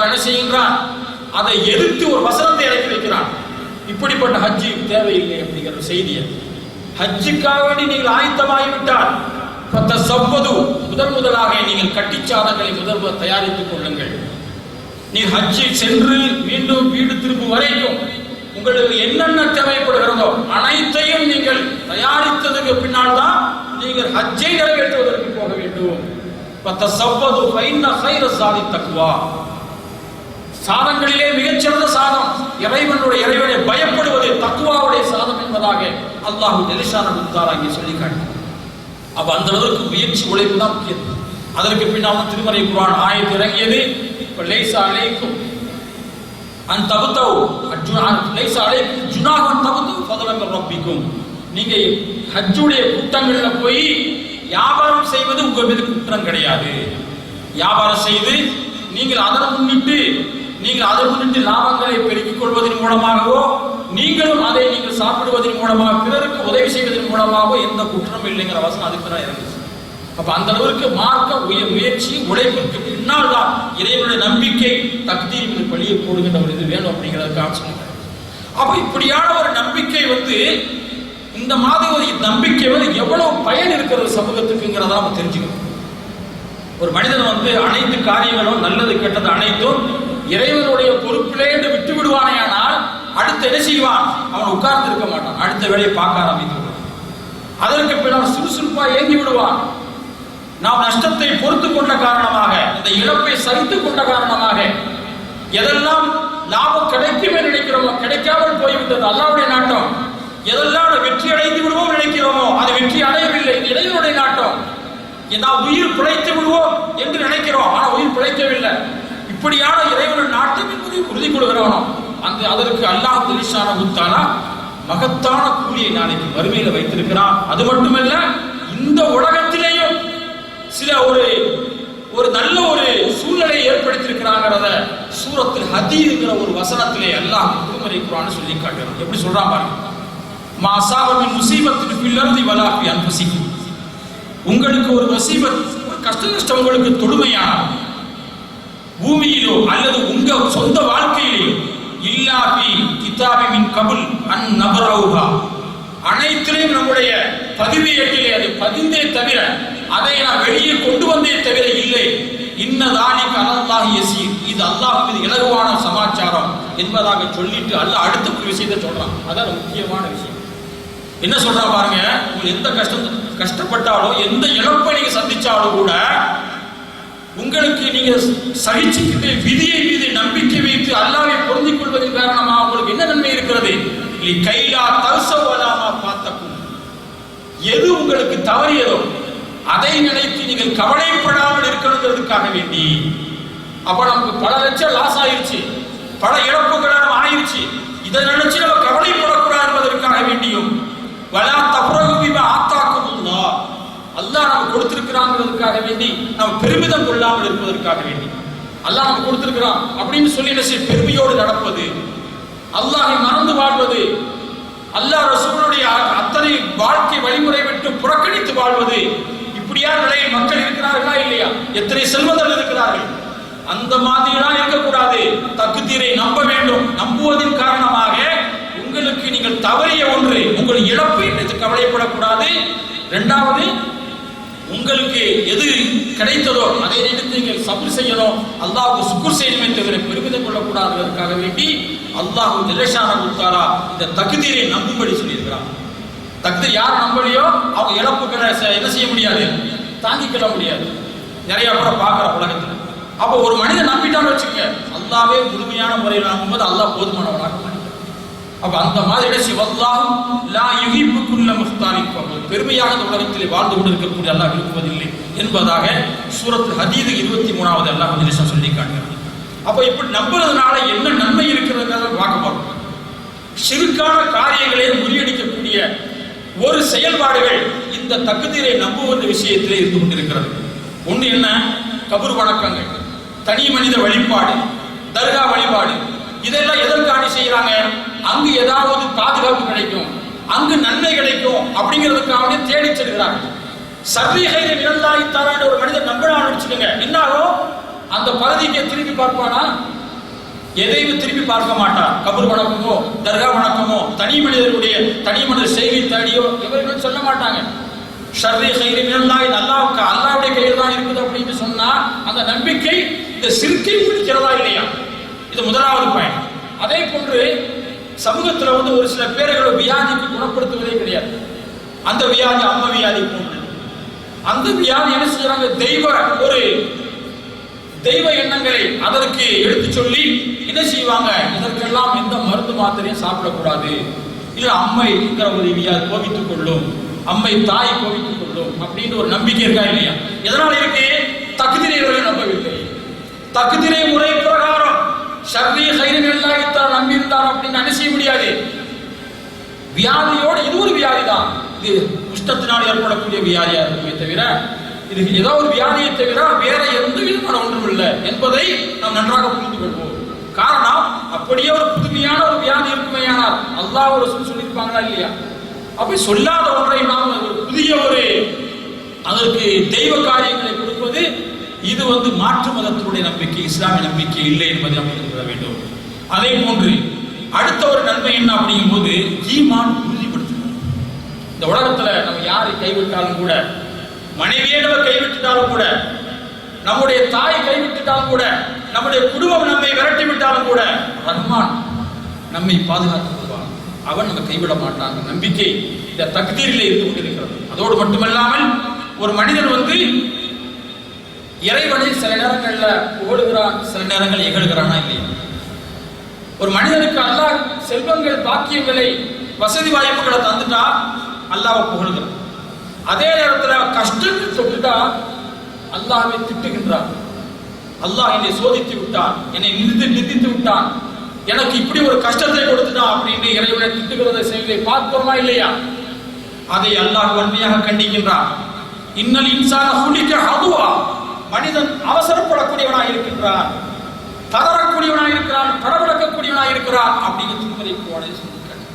என்ன செய்கின்றான், அதை எதிர்த்து ஒரு வசனத்தை இறக்கி வைக்கிறான். இப்படிப்பட்ட ஹஜ்ஜு தேவையில்லை அப்படிங்கிற செய்தியை, ஹஜ்ஜுக்காக வேண்டி நீங்கள் ஆயத்தமாகிவிட்டால் முதலாக நீங்கள் கட்டிச்சாதங்களை முதல் தயாரித்துக் கொள்ளுங்கள். நீ ஹஜ்ஜி சென்று மீண்டும் வீடு திரும்பும் வரைக்கும் உங்களுக்கு என்னென்ன தேவைப்படுகிறதோ அனைத்தையும் நீங்கள் தயாரித்ததுக்கு பின்னால் தான் நீங்கள் ஹஜ்ஜை நிறைவேற்றுவதற்கு போக வேண்டும். சாதங்களிலே மிகச்சிறந்த சாதம் இறைவனை பயப்படுவது தக்வாவுடைய சாதம் என்பதாக அல்லாஹ் ஜல்ல இங்கே சொல்லி காட்டினார். அப்ப அந்த அளவுக்கு முயற்சி உழைப்பு தான் முக்கியம். அதற்கு பின்னால் திருமறை குர்ஆன் ஆயத்து இறங்கியது. லைஸா அலைக்கும் அன் தபதவு லைஸா அலைக்கும் ஜுனாஹன் தபதவு ஃபதலன் மின் ரப்பிக்கும். நீங்க ஹஜ்ஜுடைய கூட்டங்கள்ல போய் வியாபாரம் செய்வது உங்க மீது குற்றம் கிடையாது. வியாபாரம் செய்து நீங்கள் அதை முன்னிட்டு லாபங்களை பெருக்கிக் கொள்வதன் மூலமாகவோ நீங்களும் அதை நீங்கள் சாப்பிடுவதன் மூலமாக பிறருக்கு உதவி செய்வதன் மூலமாகவோ எந்த குற்றம் இல்லைங்கிற வசனம் அதுக்கு தான் இறங்குச்சு. அப்ப அந்த அளவுக்கு மார்க்க முயற்சி உழைப்புக்கு பின்னால் தான் இறைவனுடைய நம்பிக்கை தக்தீர் மீது பழியை போடுகின்ற ஒரு இது வேணும் அப்படிங்கிறதுக்காக சொல்லுங்க. அப்ப இப்படியான ஒரு நம்பிக்கை வந்து இந்த மாதிரி ஒரு நம்பிக்கை வந்து எவ்வளவு பயன் இருக்கிறது சமூகத்துக்குங்கிறத நம்ம தெரிஞ்சுக்கணும். ஒரு மனிதன் வந்து அனைத்து காரியங்களும் நல்லது கெட்டது அனைத்தும் இறைவனுடைய பொறுப்பிலே விட்டு விடுவானேயானால் அடுத்து என்ன செய்வான், அவன் உட்கார்ந்து இருக்க மாட்டான், அடுத்த வேலையை பார்க்க ஆரம்பித்து. அதற்கு பின்னர் சுறுசுறுப்பா இயங்கி விடுவான். நாம் நஷ்டத்தை பொறுத்து கொண்ட காரணமாக, இந்த இழப்பை சகித்துக் கொண்ட காரணமாக, எதெல்லாம் லாபம் கிடைக்குமே நினைக்கிறோமோ கிடைக்காமல் போய்விட்டது அல்லாஹ்வுடைய நாட்டம். எதெல்லாம் வெற்றி அடைந்து விடுவோம் நினைக்கிறோமோ அது வெற்றி அடையவில்லை, இறைவனுடைய நாட்டம். நாம் உயிர் பிழைத்து விடுவோம் என்று நினைக்கிறோம், ஆனா உயிர் பிழைக்கவில்லை. இப்படியான இறைவனுடைய நாட்டம் என்பதை உறுதி கொள்கிறோம். அதற்கு அல்லாஹ் ஜல்லஷானஹு தஆலா மகத்தான கூலியை நாளைக்கு வறுமையில வைத்திருக்கிறான். அது மட்டுமல்ல, இந்த உலகத்திலேயும் சில ஒரு நல்ல ஒரு சூழ்நிலை ஏற்படுத்தியிருக்கிறாங்கிறத சூரத்துல் ஹதீதுங்கிற ஒரு வசனத்திலே அல்லாஹ் திருமறை குர்ஆன் சொல்லி காட்டுறான். எப்படி சொல்றான் பாருங்க. மா அஸாப மின் முஸீபத்தின் ஃபில் அர்தி வலா ஃபி அன்ஃபுசிக்கும். உங்களுக்கு ஒரு முஸீபத், ஒரு கஷ்ட நஷ்டம் உங்களுக்கு தொடுமையான பூமியிலோ அல்லது உங்க சொந்த வாழ்க்கையிலோ இல்லா ஃபி கிதாபி மின் கபுல் அன் நபரவுஹா, அனைத்திலையும் நம்முடைய பதிவேட்டிலே அது பதிந்தே தவிர, அதை நான் வெளியே கொண்டு வந்தே தவிர இல்லை. இன்னதாலிக அலல்லாஹி யஸீர், இது அல்லாஹ் மீது இலகுவான சமாச்சாரம் என்பதாக சொல்லிட்டு அல்லாஹ் அடுத்த ஒரு விஷயத்தை சொல்றான். அதான் முக்கியமான விஷயம். என்ன சொல்றான் பாருங்க. உங்களுக்கு எந்த கஷ்டப்பட்டாலும், எந்த இழப்பை நீங்க சந்திச்சாலும் கூட, உங்களுக்கு நீங்க சகிச்சுக்கிட்டு விதியை மீது நம்பிக்கை வைத்து அல்லாஹ்வை பொருந்திக் கொள்வதன் காரணமாக உங்களுக்கு என்ன நன்மை இருக்கிறது? கைலா தல்சவலாமா பார்த்தக்கும், எது உங்களுக்கு தவறியதோ அதை நினைத்து நீங்கள் கவலைப்படாமல் இருக்கணுங்கிறதுக்காக வேண்டி. அப்ப நமக்கு பல லட்சம் லாஸ் ஆயிருச்சு, பல இழப்புகள் ஆயிருச்சு, இதை நினைச்சு நம்ம கவலைப்படக்கூடாது என்பதற்காக வேண்டியும், வலா தஃப்ரஹு பிமா ஆத்தாக்குமுல்லாஹ், அல்லாஹ் நமக்கு கொடுத்திருக்கிறாங்கிறதுக்காக வேண்டி நம்ம பெருமிதம் கொள்ளாமல் இருப்பதற்காக வேண்டி, அல்லாஹ் நமக்கு கொடுத்திருக்கிறான் அப்படின்னு சொல்லி என்ன பெருமையோடு நடப்பது, அல்லாஹை மறந்து வாழ்வது, அல்லாஹ் ரசூலுடைய அத்தனை வாழ்க்கை வழிமுறை விட்டு புறக்கணித்து வாழ்வது, இப்படியா நிலையில் மக்கள் இருக்கிறார்களா இல்லையா? எத்தனை செல்வந்தர்கள் இருக்கிறார்கள். அந்த மாதிரிலாம் இருக்கக்கூடாது. தக்தீரை நம்ப வேண்டும். நம்புவதன் காரணமாக உங்களுக்கு நீங்கள் தவறிய ஒன்று, உங்கள் இழப்பை நினைத்து கவலைப்படக்கூடாது. இரண்டாவது, உங்களுக்கு எது கிடைத்ததோ அதை நினைத்து நீங்கள் சப்ர் செய்யணும், அல்லாஹ்வுக்கு சுக்ர் செய்யணுமே தவிர பெருமிதம் கொள்ளக்கூடாததற்காக வேண்டி அல்லாஹ் ஜல்லஷானஹு தஆலா இந்த தக்தீரை நம்பும்படி சொல்லியிருக்கிறான். தக்தீர் யார் நம்பலையோ அவங்க இழப்புகளை என்ன செய்ய முடியாது, தாங்கிக்கொள்ள முடியாது. நிறைய பேரை பார்க்குற உலகத்தில். அப்போ ஒரு மனிதன் நம்பிட்டான்னு வச்சுக்க, அல்லாவே முழுமையான முறையில் நம்பும்போது அல்லாஹ் போதுமானவனாக மாட்டான். அப்ப அந்த மாதிரி வல்லாஹு லா யுஹிப்பு குல்ல முஃப்தாரின் ஃபஹூர், பெருமையாக இந்த உலகத்திலே வாழ்ந்து கொண்டிருக்கக்கூடிய அல்லாஹ் விரும்புவதில்லை என்பதாக சூரத்துல் ஹதீது 23வது அல்லாஹ் ஜல்லஷானஹு சொல்லி காட்டுகிறார். அப்ப இப்படி நம்புறதுனால என்ன நன்மை இருக்கிறதுங்கிறத பார்க்க போறோம். ஷிர்கான காரியங்களை முறியடிக்கக்கூடிய ஒரு செயல்பாடுகள் இந்த தக்தீரை நம்புவது விஷயத்திலே இருந்து கொண்டிருக்கிறது. ஒன்று என்ன? கபர் வணக்கங்கள், தனி மனித வழிபாடு, தர்கா வழிபாடு, இதெல்லாம் எதற்காக செய்யறாங்க? அங்கு ஏதாவது பாதுகாப்பு கிடைக்கும், அங்கு நன்மை கிடைக்கும் அப்படிங்கிறதுக்காக தேடி செல்கிறார்கள். சர்வீகை நிரந்தாய் தரான ஒரு மனிதன் நம்பலான்னு வச்சுக்கோங்க, என்னாலும் அந்த பகுதிக்கு திரும்பி பார்ப்பானா? எதையும் திரும்பி பார்க்க மாட்டார். கபர் வணக்கமோ தர்கா வணக்கமோ தனி மனித செய்கை தேடியோ இவர்கள் சொல்ல மாட்டாங்க. ஷர்ரி கைரி மினல்லாஹி, அல்லாஹ்வுடைய கையில் தான் இருக்குது அப்படின்னு சொன்னா அந்த நம்பிக்கை இந்த சிறுக்கை பிடிக்கிறதா இல்லையா? இது முதலாவது பயன். அதே போன்று சமூகத்துல ஒரு சில பேர்களை வியாதிக்கு குணப்படுத்துவதே கிடையாது. அந்த வியாதி அம்ம வியாதி போன்று. அந்த வியாதி என்ன செய்யறாங்க? தெய்வ எண்ணங்களை அதற்கு எடுத்து சொல்லி என்ன செய்வாங்க? இதற்கெல்லாம் எந்த மருந்து மாத்திரையும் சாப்பிடக்கூடாது, இல்ல அம்மைங்கிற ஒரு வியாதி கோபித்துக் கொள்ளும், அம்மை தாய் கோபித்துக் கொள்ளும் அப்படின்னு ஒரு நம்பிக்கை இருக்கா இல்லையா? எதனால இருக்கு? தக்தீரை நம்பவில்லை. தக்தீரை முறை பிரகாரம் ஷர்ரி கைரி மினல்லாஹி நம்பி இருந்தார் அப்படின்னு என்ன செய்ய முடியாது. வியாதியோடு இது ஒரு வியாதி தான், இது உஷ்ணத்தினால் ஏற்படக்கூடிய வியாதியா இருக்குமே தவிர இது ஏதோ ஒரு வியாதியை தவிர வேற எந்த விதமான ஒன்றும் இல்லை என்பதை நாம் நன்றாக புரிந்து கொள்வோம். காரணம், அப்படியே ஒரு புதுமையான ஒரு வியாதி இருக்குமையானால் அல்லாஹ் ஒரு சொல்லியிருப்பாங்களா இல்லையா? அப்படி சொல்லாத ஒன்றை நாம் புதிய அதற்கு தெய்வ காரியங்களை கொடுப்பது இது மாற்று மதத்தினுடைய நம்பிக்கை, இஸ்லாமிய நம்பிக்கை இல்லை என்பதை நாம் புரிந்து கொள்ள வேண்டும். அதே போன்று அடுத்த ஒரு நன்மை என்ன அப்படிங்கும் போது ஈமான் உறுதிப்படுத்தணும். இந்த உலகத்துல நம்ம யாரை கைவிட்டாலும் கூட, மனைவியே நம்ம கைவிட்டுட்டாலும் கூட, நம்முடைய தாய் கைவிட்டுட்டாலும் கூட, நம்முடைய குடும்பம் நம்மை விரட்டி விட்டாலும் கூட, ரஹ்மான் நம்மை பாதுகாத்து கொள்வான், அவன் நம்ம கைவிட மாட்டான். நம்பிக்கை இந்த தக்தீரிலே இருந்து கொண்டிருக்கிறது. அதோடு மட்டுமல்லாமல் ஒரு மனிதன் இறைவனை சில நேரங்கள்ல புகழுகிறான், சில நேரங்கள் இகழ்கிறானா இல்லையா? ஒரு மனிதனுக்கு அல்லாஹ் செல்வங்கள், பாக்கியங்களை, வசதி வாய்ப்புகளை தந்துட்டா அல்லாஹ்வை புகழுகிறான். அதே நேரத்துல கஷ்டங்கள் தொட்டுட்டா அல்லாஹ்வை திட்டுகின்றான். அல்லாஹ் என்னை சோதித்து விட்டான், என்னை நிந்தித்து விட்டான், எனக்கு இப்படி ஒரு கஷ்டத்தை கொடுத்துட்டான் அப்படின்னு இறைவனை திட்டுகிறதை செய்வதை பார்த்தோமா இல்லையா? அதை அல்லாஹ் வன்மையாக கண்டிக்கின்றான். இன்னல் இன்சான ஹுலிக ஹதுவா, மனிதன் அவசரப்படக்கூடியவனாக இருக்கின்றான், தளரக்கூடியவனாக இருக்கிறான், படபடக்கக்கூடியவனாக இருக்கிறான் அப்படின்னு திருமறை குர்ஆனில் சொல்லியிருக்காங்க.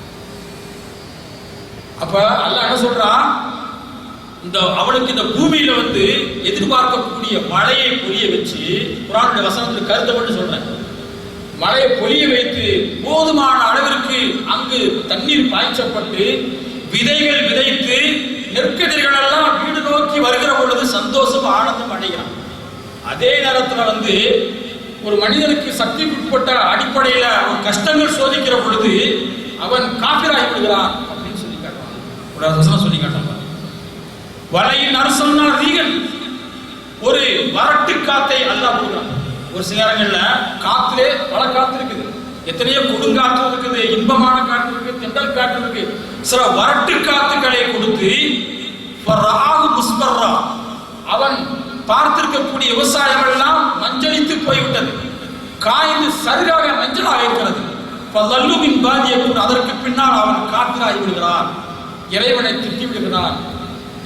அப்ப அல்லாஹ் என்ன சொல்றான்? அவனுக்கு இந்த பூமியில எதிர்பார்க்கக்கூடிய மழையை பொழிய வச்சு, குர்ஆனுடைய வசனத்துக்கு கருத்தை மட்டும் சொல்றேன், மழையை பொழிய வைத்து போதுமான அளவிற்கு அங்கு தண்ணீர் பாய்ச்சப்பட்டு விதைகள் விதைத்து நெற்கதிர்கள் எல்லாம் வீடு நோக்கி வருகிற பொழுது சந்தோஷம் ஆனந்தம் அடைகிறான். அதே நேரத்துல ஒரு மனிதனுக்கு சக்திக்குட்பட்ட அடிப்படையில கஷ்டங்கள் சோதிக்கிற பொழுது அவன் காபிராகி விடுகிறான் அப்படின்னு சொல்லி காட்டுவான். சொல்லி காட்டுவான், வலையின் அரசன்னா ரீகன், ஒரு வரட்டு காத்தை அல்லாஹ் கொடுக்கிறான். ஒரு சில நேரங்கள்ல காத்திலே பல காத்து இருக்குது, எத்தனையோ கொடுங்காற்று இருக்குது, இன்பமான காற்று இருக்கு, தென்றல் காற்று இருக்கு. சில வரட்டு காத்துக்களை கொடுத்து அவன் பார்த்திருக்கக்கூடிய விவசாயங்கள் எல்லாம் மஞ்சளித்து போய்விட்டது, காய்ந்து சரியாக மஞ்சளாக இருக்கிறது. அதற்கு பின்னால் அவன் காத்திராகி விடுகிறான், இறைவனை திட்டி விடுகிறான்,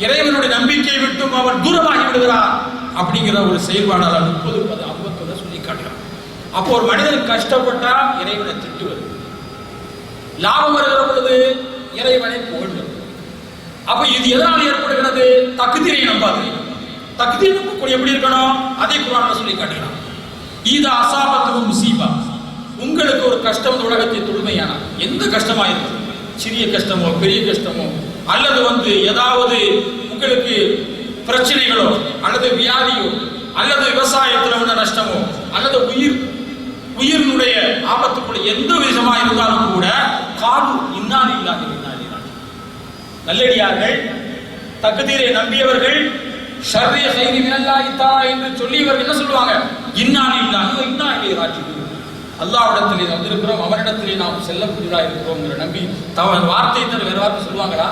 இறைவனுடைய நம்பிக்கையை விட்டும் அவன் தூரமாகி விடுகிறான் அப்படிங்கிற ஒரு செயல்பாடால் 30-50 சொல்லி காட்டுகிறான். அப்போ ஒரு மனிதன் கஷ்டப்பட்டா இறைவனை திட்டுவது, லாபம் வருகிற பொழுது இறைவனை புகழ்வது. அப்ப இது எதனால் ஏற்படுகிறது? தக்தீரை நம்பாது. தக்தீர் நம்பக்கூடிய எப்படி இருக்கணும்? அதே குர்ஆன்ல சொல்லி காட்டுகிறான். ஈதா அஸாபத்துஹு முஸீபா, உங்களுக்கு ஒரு கஷ்டம் இந்த உலகத்தை தொழுமையான எந்த கஷ்டமா இருக்கும், சிறிய கஷ்டமோ பெரிய கஷ்டமோ, அல்லது ஏதாவது உங்களுக்கு பிரச்சனைகளோ, அல்லது வியாதியோ, அல்லது விவசாயத்தில் உள்ள நஷ்டமோ, அல்லது உயிரினுடைய ஆபத்துக்குள்ள எந்த விதமா இருந்தாலும் கூட காது இன்னாலி இல்லாத நல்லடியார்கள், தக்தீரை நம்பியவர்கள், ஷர்ரி கைரி மினல்லாஹி தஆலா என்று சொல்லியவர்கள் என்ன சொல்லுவாங்க? இன்னாலி இல்லாஹி வ இன்னா இலைஹி ராஜிஊன். அல்லாஹ்விடத்திலே வந்திருக்கிறோம், அவரிடத்திலே நாம் செல்லக்கூடியதா இருக்கிறோம்ங்கிற நம்பி வார்த்தை தவிர வேற வார்த்தை சொல்லுவாங்களா?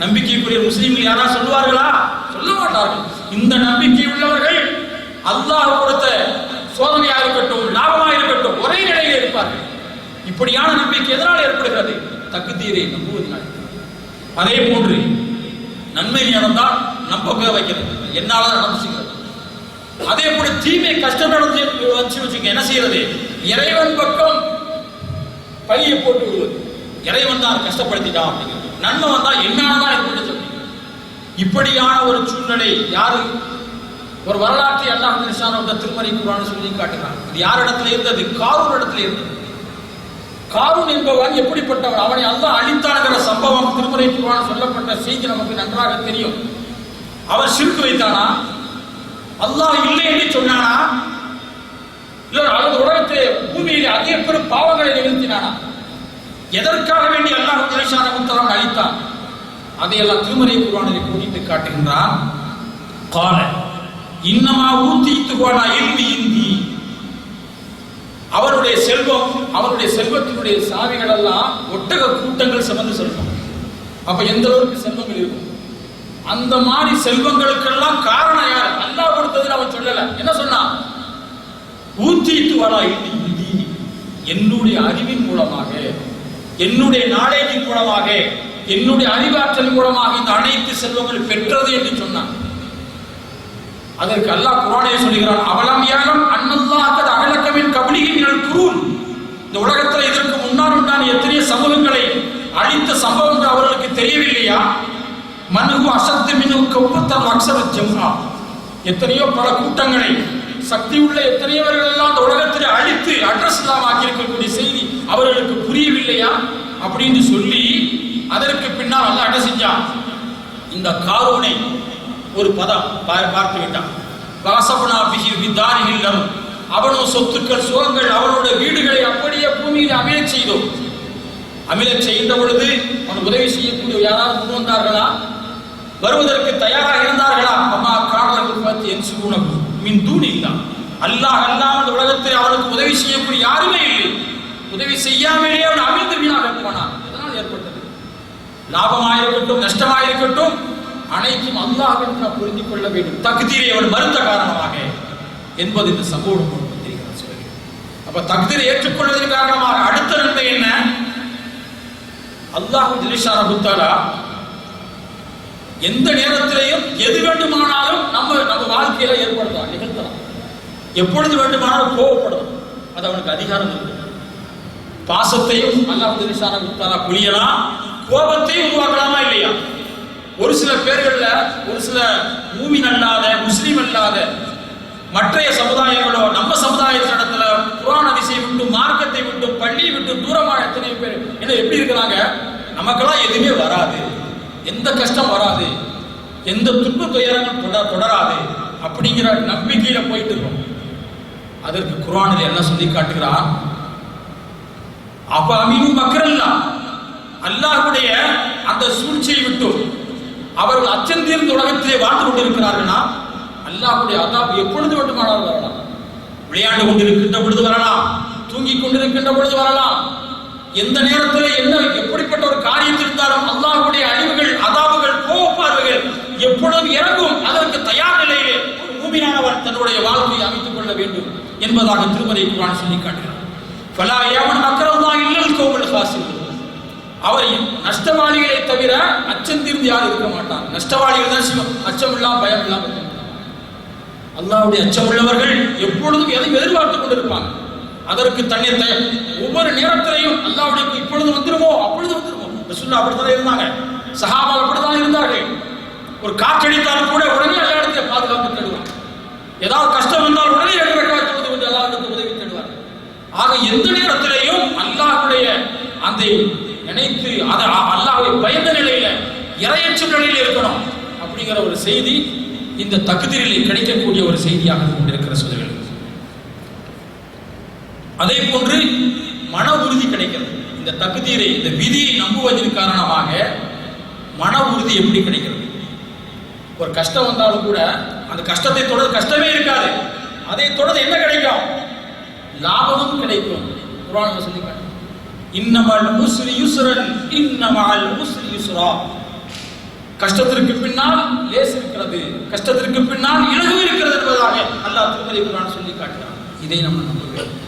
நம்பிக்கைக்குரிய முஸ்லிம்கள் யாராவது சொல்லுவார்களா? சொல்ல மாட்டார்கள். இந்த நம்பிக்கை உள்ளவர்கள் அல்லாஹ் கொடுத்த சோதனையாக இருக்கட்டும், லாபமாக இருக்கட்டும், ஒரே நிலையில் இருப்பார்கள். இப்படியான நம்பிக்கை எதனால் ஏற்படுகிறது? தக்தீரை நம்புவதனால். அதே போன்று நன்மை நடந்தால் நம்ப வைக்கிறது, என்னால நடந்துச்சுங்கிறது. அதே போல தீமை கஷ்டம் நடந்து வச்சுக்க என்ன செய்யறது? இறைவன் பக்கம் பழியை போட்டு விடுவது, இறைவன் தான் கஷ்டப்படுத்திட்டான் அப்படிங்கிறது. நன்மை வந்தா என்னாலதான் ஏற்பட்டு சொல்லி இப்படியான ஒரு சூழ்நிலை யாரு? ஒரு வரலாற்றை அல்லாஹ் திருமறை குர்ஆன் சொல்லி காட்டுகிறான். இது யார் இடத்துல இருந்தது? காரூன் இடத்துல இருந்தது. காரூன் என்பவன் எப்படிப்பட்டவன்? அவனை அல்லாஹ் அழித்தான்கிற சம்பவம் திருமறை குர்ஆன் சொல்லப்பட்ட செய்தி நமக்கு நன்றாக தெரியும். அவர் ஷிர்க் வைத்தானா? அல்லாஹ் இல்லை என்று சொன்னானா? இல்ல அல்லது உலகத்தை பூமியிலே அதே பெரும் பாவங்களை நிகழ்த்தினானா? எதற்காக வேண்டி அல்லாஹ் ஜல்லஷானஹு அழித்தான்? அதையெல்லாம் திருமறை குர்ஆனில் கூட்டிட்டு காட்டுகின்றான். கால இன்னமா ஊதீதுஹு அலா இல்மி இந்தி, அவருடைய செல்வம், அவருடைய செல்வத்தினுடைய சாவிகள் எல்லாம் ஒட்டக கூட்டங்கள் சுமந்து செல்வம். அப்ப எந்த அளவுக்கு செல்வங்கள் இருக்கும்? அந்த மாதிரி செல்வங்களுக்கெல்லாம் காரணம் யார்? அல்லாஹ் கொடுத்ததுன்னு அவன் சொல்லல. என்ன சொன்னான்? ஊதீதுஹு அலா இல்மி இந்தி, என்னுடைய அறிவின் மூலமாக, என்னுடைய நாலேஜின் மூலமாக, என்னுடைய அறிவாற்றல் மூலமாக இந்த அனைத்து செல்வங்கள் பெற்றது என்று சொன்னான். அதற்கு அல்லாஹ் குர்ஆனிலே சொல்கிறான், அவலம் யஅலம் அன்னல்லாஹ் கத் அஹலக மின் கப்லிஹி மினல் குரூன், இந்த உலகத்தில் இதற்கு முன்னால் உண்டான எத்தனை சமூகங்களை அழித்த சம்பவம் அவர்களுக்கு தெரியவில்லையா? மன்ஹு அஷத்து மின்ஹு கவ்வத்தன் அக்ஸரத் ஜம்ஆ, எத்தனையோ பல கூட்டங்களை, சக்தி உள்ள எத்தனையவர்கள் எல்லாம் அந்த உலகத்தில் அழித்து அட்ரஸ் இல்லாம ஆக்கியிருக்கக்கூடிய செய்தி அவர்களுக்கு புரியவில்லையா அப்படின்னு சொல்லி அதற்கு பின்னால் அல்லாஹ் என்ன செஞ்சான்? இந்த காரூனை ஒரு பதம் பார்த்து விட்டான். வாசபனா பிஹி பிதாரிஹில் லம், அவனோ சொத்துக்கள் சுகங்கள் அவனோட வீடுகளை அப்படியே பூமியில் அமையச் செய்தோம். அமிலச் செய்த பொழுது அவன் உதவி செய்யக்கூடிய யாராவது முன் வந்தார்களா? வருவதற்கு தயாராக இருந்தார்களா? அம்மா காரணங்கள் பார்த்து என் சுகுணம் மின் தூணில்லா, அல்லாஹ் அல்லாஹ் இந்த உலகத்தில் அவனுக்கு உதவி செய்யக்கூடிய யாருமே இல்லை. உதவி செய்யாமலேயே அவன் அமிழ்ந்து வீணாக போனான். இதனால் ஏற்பட்டது. லாபமாயிருக்கட்டும் நஷ்டமாயிருக்கட்டும் அனைத்தும் அல்லாஹ்விற்கு நாம் புரிந்து கொள்ள வேண்டும். தக்தீரை அவன் மறுத்த காரணமாக என்பது இந்த சம்பவம் தெரிகிறது. அப்ப தக்தீரை ஏற்றுக்கொள்வதன் காரணமாக அடுத்த நன்மை என்ன? அல்லாஹ் ஜல்ல தஆலா எந்த நேரத்திலேயும் எது வேண்டுமானாலும் நம்ம வாழ்க்கையில ஏற்படுத்தலாம், நிகழ்த்தலாம். எப்பொழுது வேண்டுமானாலும் கோபப்படும், அது அவனுக்கு அதிகாரம் இருக்கு. பாசத்தையும் அல்லாஹ் ஜல்ல தஆலா புரியலாம், கோபத்தையும் உருவாக்கலாமா இல்லையா? ஒரு சில பேர்கள்ல ஒரு சில மூமின் அல்லாத முஸ்லீம் அல்லாத மற்றைய சமுதாயங்களோ நம்ம சமுதாயத்திடத்துல குர்ஆன் ஹதீஸை விட்டு மார்க்கத்தை விட்டு பள்ளியை விட்டு தூரமான எத்தனை பேர் என்ன எப்படி இருக்கிறாங்க? நமக்கெல்லாம் எதுவுமே வராது, எந்த கஷ்டம் வராது, எந்த துன்ப துயரங்கள் தொடராது அப்படிங்கிற நம்பிக்கையில போயிட்டு இருக்கோம். அதற்கு குர்ஆனில் என்ன சொல்லி காட்டுகிறான்? அப்ப அமீனு மக்கரல்லா, அல்லாஹ்வுடைய அந்த சூழ்ச்சியை விட்டு அவர்கள் அச்சம் தீர்ந்த உலகத்திலே வாழ்ந்து கொண்டிருக்கிறார்களா? அல்லாஹ்வுடைய அதாப் எப்பொழுது வேண்டுமானாலும் வரலாம். விளையாண்டு கொண்டிருக்கின்ற பொழுது வரலாம், தூங்கிக் கொண்டிருக்கின்ற பொழுது வரலாம். எந்த நேரத்தில் என்ன எப்படிப்பட்ட ஒரு காரியத்தில் இருந்தாலும் அல்லாஹ்வுடைய அழிவுகள் அதாபுகள் கோபப்பார்வைகள் எப்பொழுதும் இறங்கும். அதற்கு தயார் நிலையிலே ஒரு மூமினானவர் தன்னுடைய வாழ்க்கையை அமைத்துக் கொள்ள வேண்டும் என்பதாக திருமறை குர்ஆன் சொல்லி காட்டுகிறார். ஃபலா யமன் மக்கரல்லாஹ் இல்லல் கௌமுல் காசிரூன். அவர் நஷ்டவாளிகளை தவிர அச்சம் தீர்ந்து யாரும் இருக்க மாட்டார். நஷ்டவாளிகள் தான் அச்சம் இல்லாம பயம் இல்லாம இருக்க. அல்லாஹ்வுடைய அச்சம் உள்ளவர்கள் எப்பொழுதும் எதை எதிர்பார்த்துக் கொண்டிருப்பாங்க. அதற்கு தன்னை ஒவ்வொரு நேரத்திலையும் அல்லாஹ்வுடைய இப்பொழுது வந்துருமோ அப்பொழுது வந்துருமோ. ரசூலுல்லாஹ் அப்படித்தான் இருந்தாங்க, சஹாபாக்கள் அப்படித்தான் இருந்தார்கள். ஒரு காற்றடித்தாலும் கூட உடனே அல்லாஹ்விடத்தில் பாதுகாப்பு தேடுவாங்க. ஏதாவது கஷ்டம் வந்தால் உடனே எடுத்து அல்லாஹ்விடத்தில் உதவி தேடுவார். ஆக எந்த நேரத்திலையும் அல்லாஹ்வுடைய அந்த நினைத்து அதை அல்லாஹ்வை பயந்த நிலையில இறையற்ற நிலையில இருக்கணும் அப்படிங்கிற ஒரு செய்தி இந்த தக்தீரிலே கிடைக்கக்கூடிய ஒரு செய்தியாக கொண்டிருக்கிற சொல்லுங்கள். அதே போன்று மன உறுதி கிடைக்கிறது. இந்த தக்தீரை இந்த விதியை நம்புவதன் காரணமாக மன உறுதி எப்படி கிடைக்கிறது? ஒரு கஷ்டம் வந்தாலும் கூட அந்த கஷ்டத்தை தொடர்ந்து கஷ்டமே இருக்காது, அதை தொடர்ந்து என்ன கிடைக்கும்? லாபமும் கிடைக்கும். குர்ஆன்ல சொல்லி காட்டு, இன்னமல் உஸ்ரி யுஸ்ரன் இன்னமல் உஸ்ரி யுஸ்ரா. கஷ்டத்திற்கு பின்னால் லேஸ் இருக்கிறது, கஷ்டத்திற்கு பின்னால் இலகு இருக்கிறது என்பதாக அல்லாஹ் திருமறை குர்ஆன் சொல்லி காட்டுகிறான். இதை நம்ம நம்ப வேண்டும்.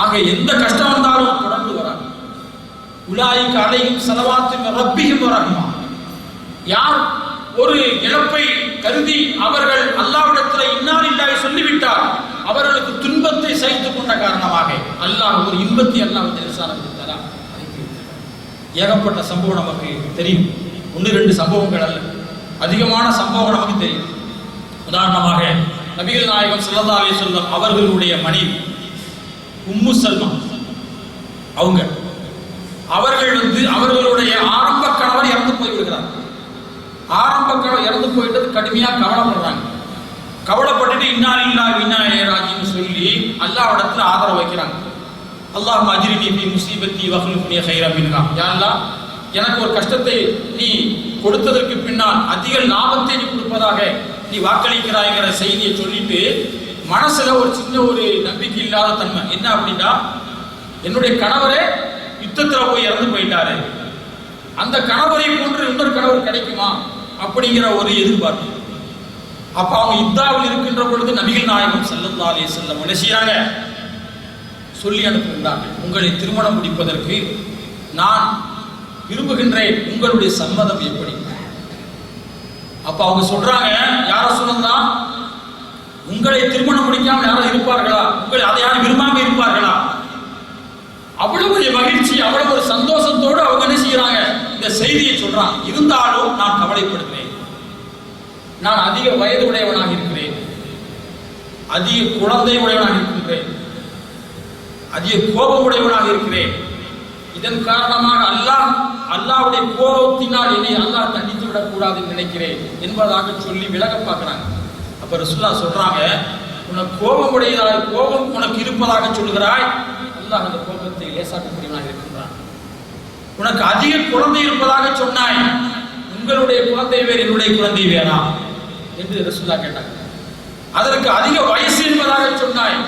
ஆக எந்த கஷ்டம் வந்தாலும் தொடர்ந்து வராது. உலாயிக அலைஹிம் ஸலவாத்து மின் ரப்பிஹிம் வ ரஹ்மா. யார் ஒரு இழப்பை கருதி அவர்கள் அல்லாஹ்விடத்தில் இன்னா லில்லாஹி சொல்லிவிட்டார், அவர்களுக்கு துன்பத்தை சகித்துக் கொண்ட காரணமாக அல்லாஹ் ஒரு இன்பத்தை அல்லாஹ் கொடுத்தாரா? ஏகப்பட்ட சம்பவம் நமக்கு தெரியும். ஒன்று ரெண்டு சம்பவங்கள் அல்ல, அதிகமான சம்பவம் நமக்கு தெரியும். உதாரணமாக நபிகள் நாயகம் ஸல்லல்லாஹு அலைஹி வஸல்லம் அவர்களுடைய மனைவி உம்மு சல்மா, அவர்கள் அவர்களுடைய ஆரம்ப கணவர் இறந்து போய்விடுகிறார். ஆரம்ப கணவர் இறந்து போயிட்டது கடுமையா கவலைப்படுறாங்க. கவலைப்பட்டுட்டு இன்னா லில்லாஹி வ இன்னா இலைஹி ராஜிஊன் சொல்லி அல்லாஹ்விடத்துல ஆதரவு வைக்கிறாங்க. அல்லாஹும்ம அஜ்ரினி ஃபீ முஸீபத்தி வக்லிஃப்னி கைரன் மின்ஹா. யா அல்லாஹ், எனக்கு ஒரு கஷ்டத்தை நீ கொடுத்ததற்கு பின்னால் அதிக லாபத்தை நீ கொடுப்பதாக நீ வாக்களிக்கிறாய்ங்கிற செய்தியை சொல்லிட்டு மனசுல ஒரு சின்ன ஒரு நம்பிக்கை இல்லாத தன்மை என்ன அப்படின்னா, என்னுடைய கணவரே யுத்தத்துல போய் இறந்து போயிட்டாரு, அந்த கணவரை போன்று இன்னொரு கணவர் கிடைக்குமா அப்படிங்கிற ஒரு எதிர்பார்ப்பு. அப்ப அவங்க யுத்தாவில் இருக்கின்ற பொழுது நபிகள் நாயகம் ஸல்லல்லாஹு அலைஹி வஸல்லம் என்ன செய்றாங்க? சொல்லி அனுப்புகிறார்கள், உங்களை திருமணம் முடிப்பதற்கு நான் விரும்புகின்றேன், உங்களுடைய சம்மதம் எப்படி? அப்ப அவங்க சொல்றாங்க, யார சொல்லலாம், உங்களை திருமணம் முடிக்காம யாரும் இருப்பார்களா? உங்களை அதை யாரும் விரும்பாம இருப்பார்களா? அவ்வளவு ஒரு மகிழ்ச்சி, அவ்வளவு ஒரு சந்தோஷத்தோடு அவங்க என்ன செய்யறாங்க? இந்த செய்தியை சொல்றாங்க. இருந்தாலும் நான் கவலைப்படுகிறேன், நான் அதிக வயது உடையவனாக இருக்கிறேன், அதிக குழந்தை உடையவனாக இருக்கின்றேன், அதிக கோபம் உடையவனாக இருக்கிறேன். இதன் காரணமாக அல்லாஹ்வுடைய கோபத்தினால் என்னை அல்லாஹ் தண்டித்து விடக் கூடாது என்று நினைக்கிறேன் என்பதாக சொல்லி விலக பார்க்கிறாங்க. அப்ப ரசூலுல்லாஹ் சொல்றாங்க, உனக்கு கோபம் உனக்கு இருப்பதாக சொல்கிறாய், அல்லாஹ் அந்த கோபத்தை லேசாக்கக்கூடியவனாக இருக்கின்றான். உனக்கு அதிக குழந்தை இருப்பதாக சொன்னாய், உங்களுடைய குழந்தை வேறு என்னுடைய குழந்தை வேறா என்று ரசூலுல்லாஹ் கேட்டாங்க. அதற்கு அதிக வயசு என்பதாக சொன்னாய்,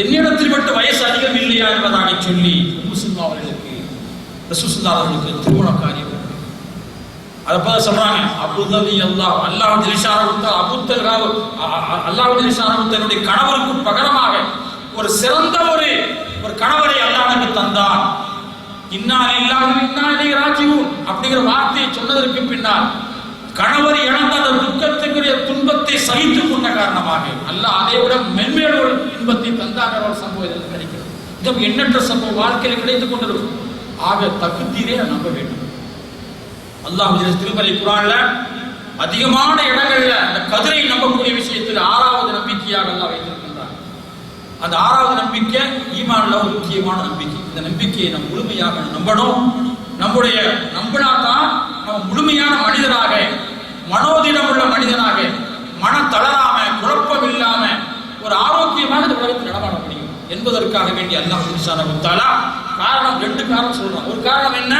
என்னிடத்தில் மட்டும் வயசு அதிகம் இல்லையா என்பதாக சொல்லி முஸ்லிம் அவர்களுக்கு ரசூலுல்லாஹ் அவர்களுக்கு திருமண காரியம். அதை பார்த்து சொல்றாங்க, அல்லாஹ்வுடைய கணவருக்கு பகரமாக ஒரு சிறந்த ஒரு கணவரை அல்லாஹ்வுக்கு தந்தான். இன்னா லில்லாஹி வ இன்னா இலைஹி ராஜிஊன் அப்படிங்கிற வார்த்தையை சொன்னதற்கு பின்னால் கணவர் இழந்த அந்த துக்கத்துக்குரிய துன்பத்தை சகித்துக் கொண்ட காரணமாக அல்லாஹ் அதை விட மென்மேலும் ஒரு இன்பத்தை தந்தாங்க ஒரு சம்பவம் இதில் கிடைக்கிறது. இது எண்ணற்ற சம்பவம் வாழ்க்கையில் கிடைத்துக் கொண்டிருக்கும். ஆக தகுதியிலே நம்ப வேண்டும். அல்லாஹ் திருமறை குர்ஆன்ல அதிகமான இடங்கள்ல அந்த கதிரை நம்பக்கூடிய விஷயத்தில் 6வது நம்பிக்கையாக அல்லாஹ் வைத்திருக்கின்றார். அந்த 6வது நம்பிக்கை ஈமான்ல ஒரு முக்கியமான நம்பிக்கை. இந்த நம்பிக்கையை நாம் முழுமையாக நம்பணும். நம்முடைய நம்பினாதான் நம்ம முழுமையான மனிதனாக, மனோதிடம் உள்ள மனிதனாக, மன தளராம, குழப்பம் இல்லாம ஒரு ஆரோக்கியமாக இந்த உலகத்தில் நடமாட முடியும் என்பதற்காக வேண்டி அல்லாஹ் சுப்ஹானஹு வ தஆலா காரணம் 2 காரணம் சொல்றான். ஒரு காரணம் என்ன,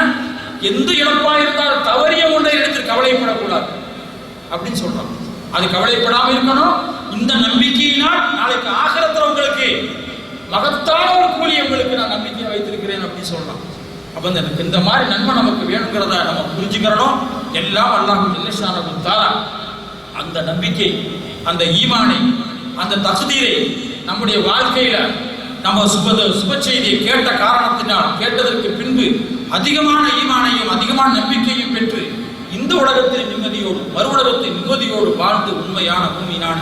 எந்த இழப்பா இருந்தாலும் தவறிய ஒன்றை எடுத்து கவலைப்படக்கூடாது அப்படின்னு சொல்றான். அது கவலைப்படாம இருக்கணும். இந்த நம்பிக்கையினால் நாளைக்கு ஆகிரத்துல உங்களுக்கு மகத்தான ஒரு கூலி உங்களுக்கு நான் நம்பிக்கையை வைத்திருக்கிறேன் அப்படின்னு சொல்றான். அப்ப இந்த மாதிரி நன்மை நமக்கு வேணுங்கிறத நம்ம புரிஞ்சுக்கிறோம். எல்லாம் அல்லாஹ் ஜல்லஷானஹு வ தஆலா அந்த நம்பிக்கை, அந்த ஈமானை, அந்த தக்தீரை நம்முடைய வாழ்க்கையில நம்ம சுப செய்தியை கேட்ட காரணத்தினால், கேட்டதற்கு பின்பு அதிகமான ஈமானையும் அதிகமான நம்பிக்கையும் பெற்று இந்த உலகத்தில் நிம்மதியோடு, மறு உலகத்தில் நிம்மதியோடு வாழ்ந்து உண்மையான பூமியான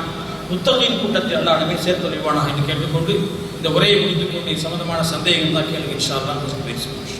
முத்தகீன் கூட்டத்தில் அல்லாஹ் நம்மை சேர்த்து வைப்பானாக என்று கேட்டுக்கொண்டு இந்த உரையை முடித்துக் கொண்டு சம்பந்தமான சந்தேகம் தான் கேள்வி இன்ஷா அல்லாஹ் பேசுவோம்.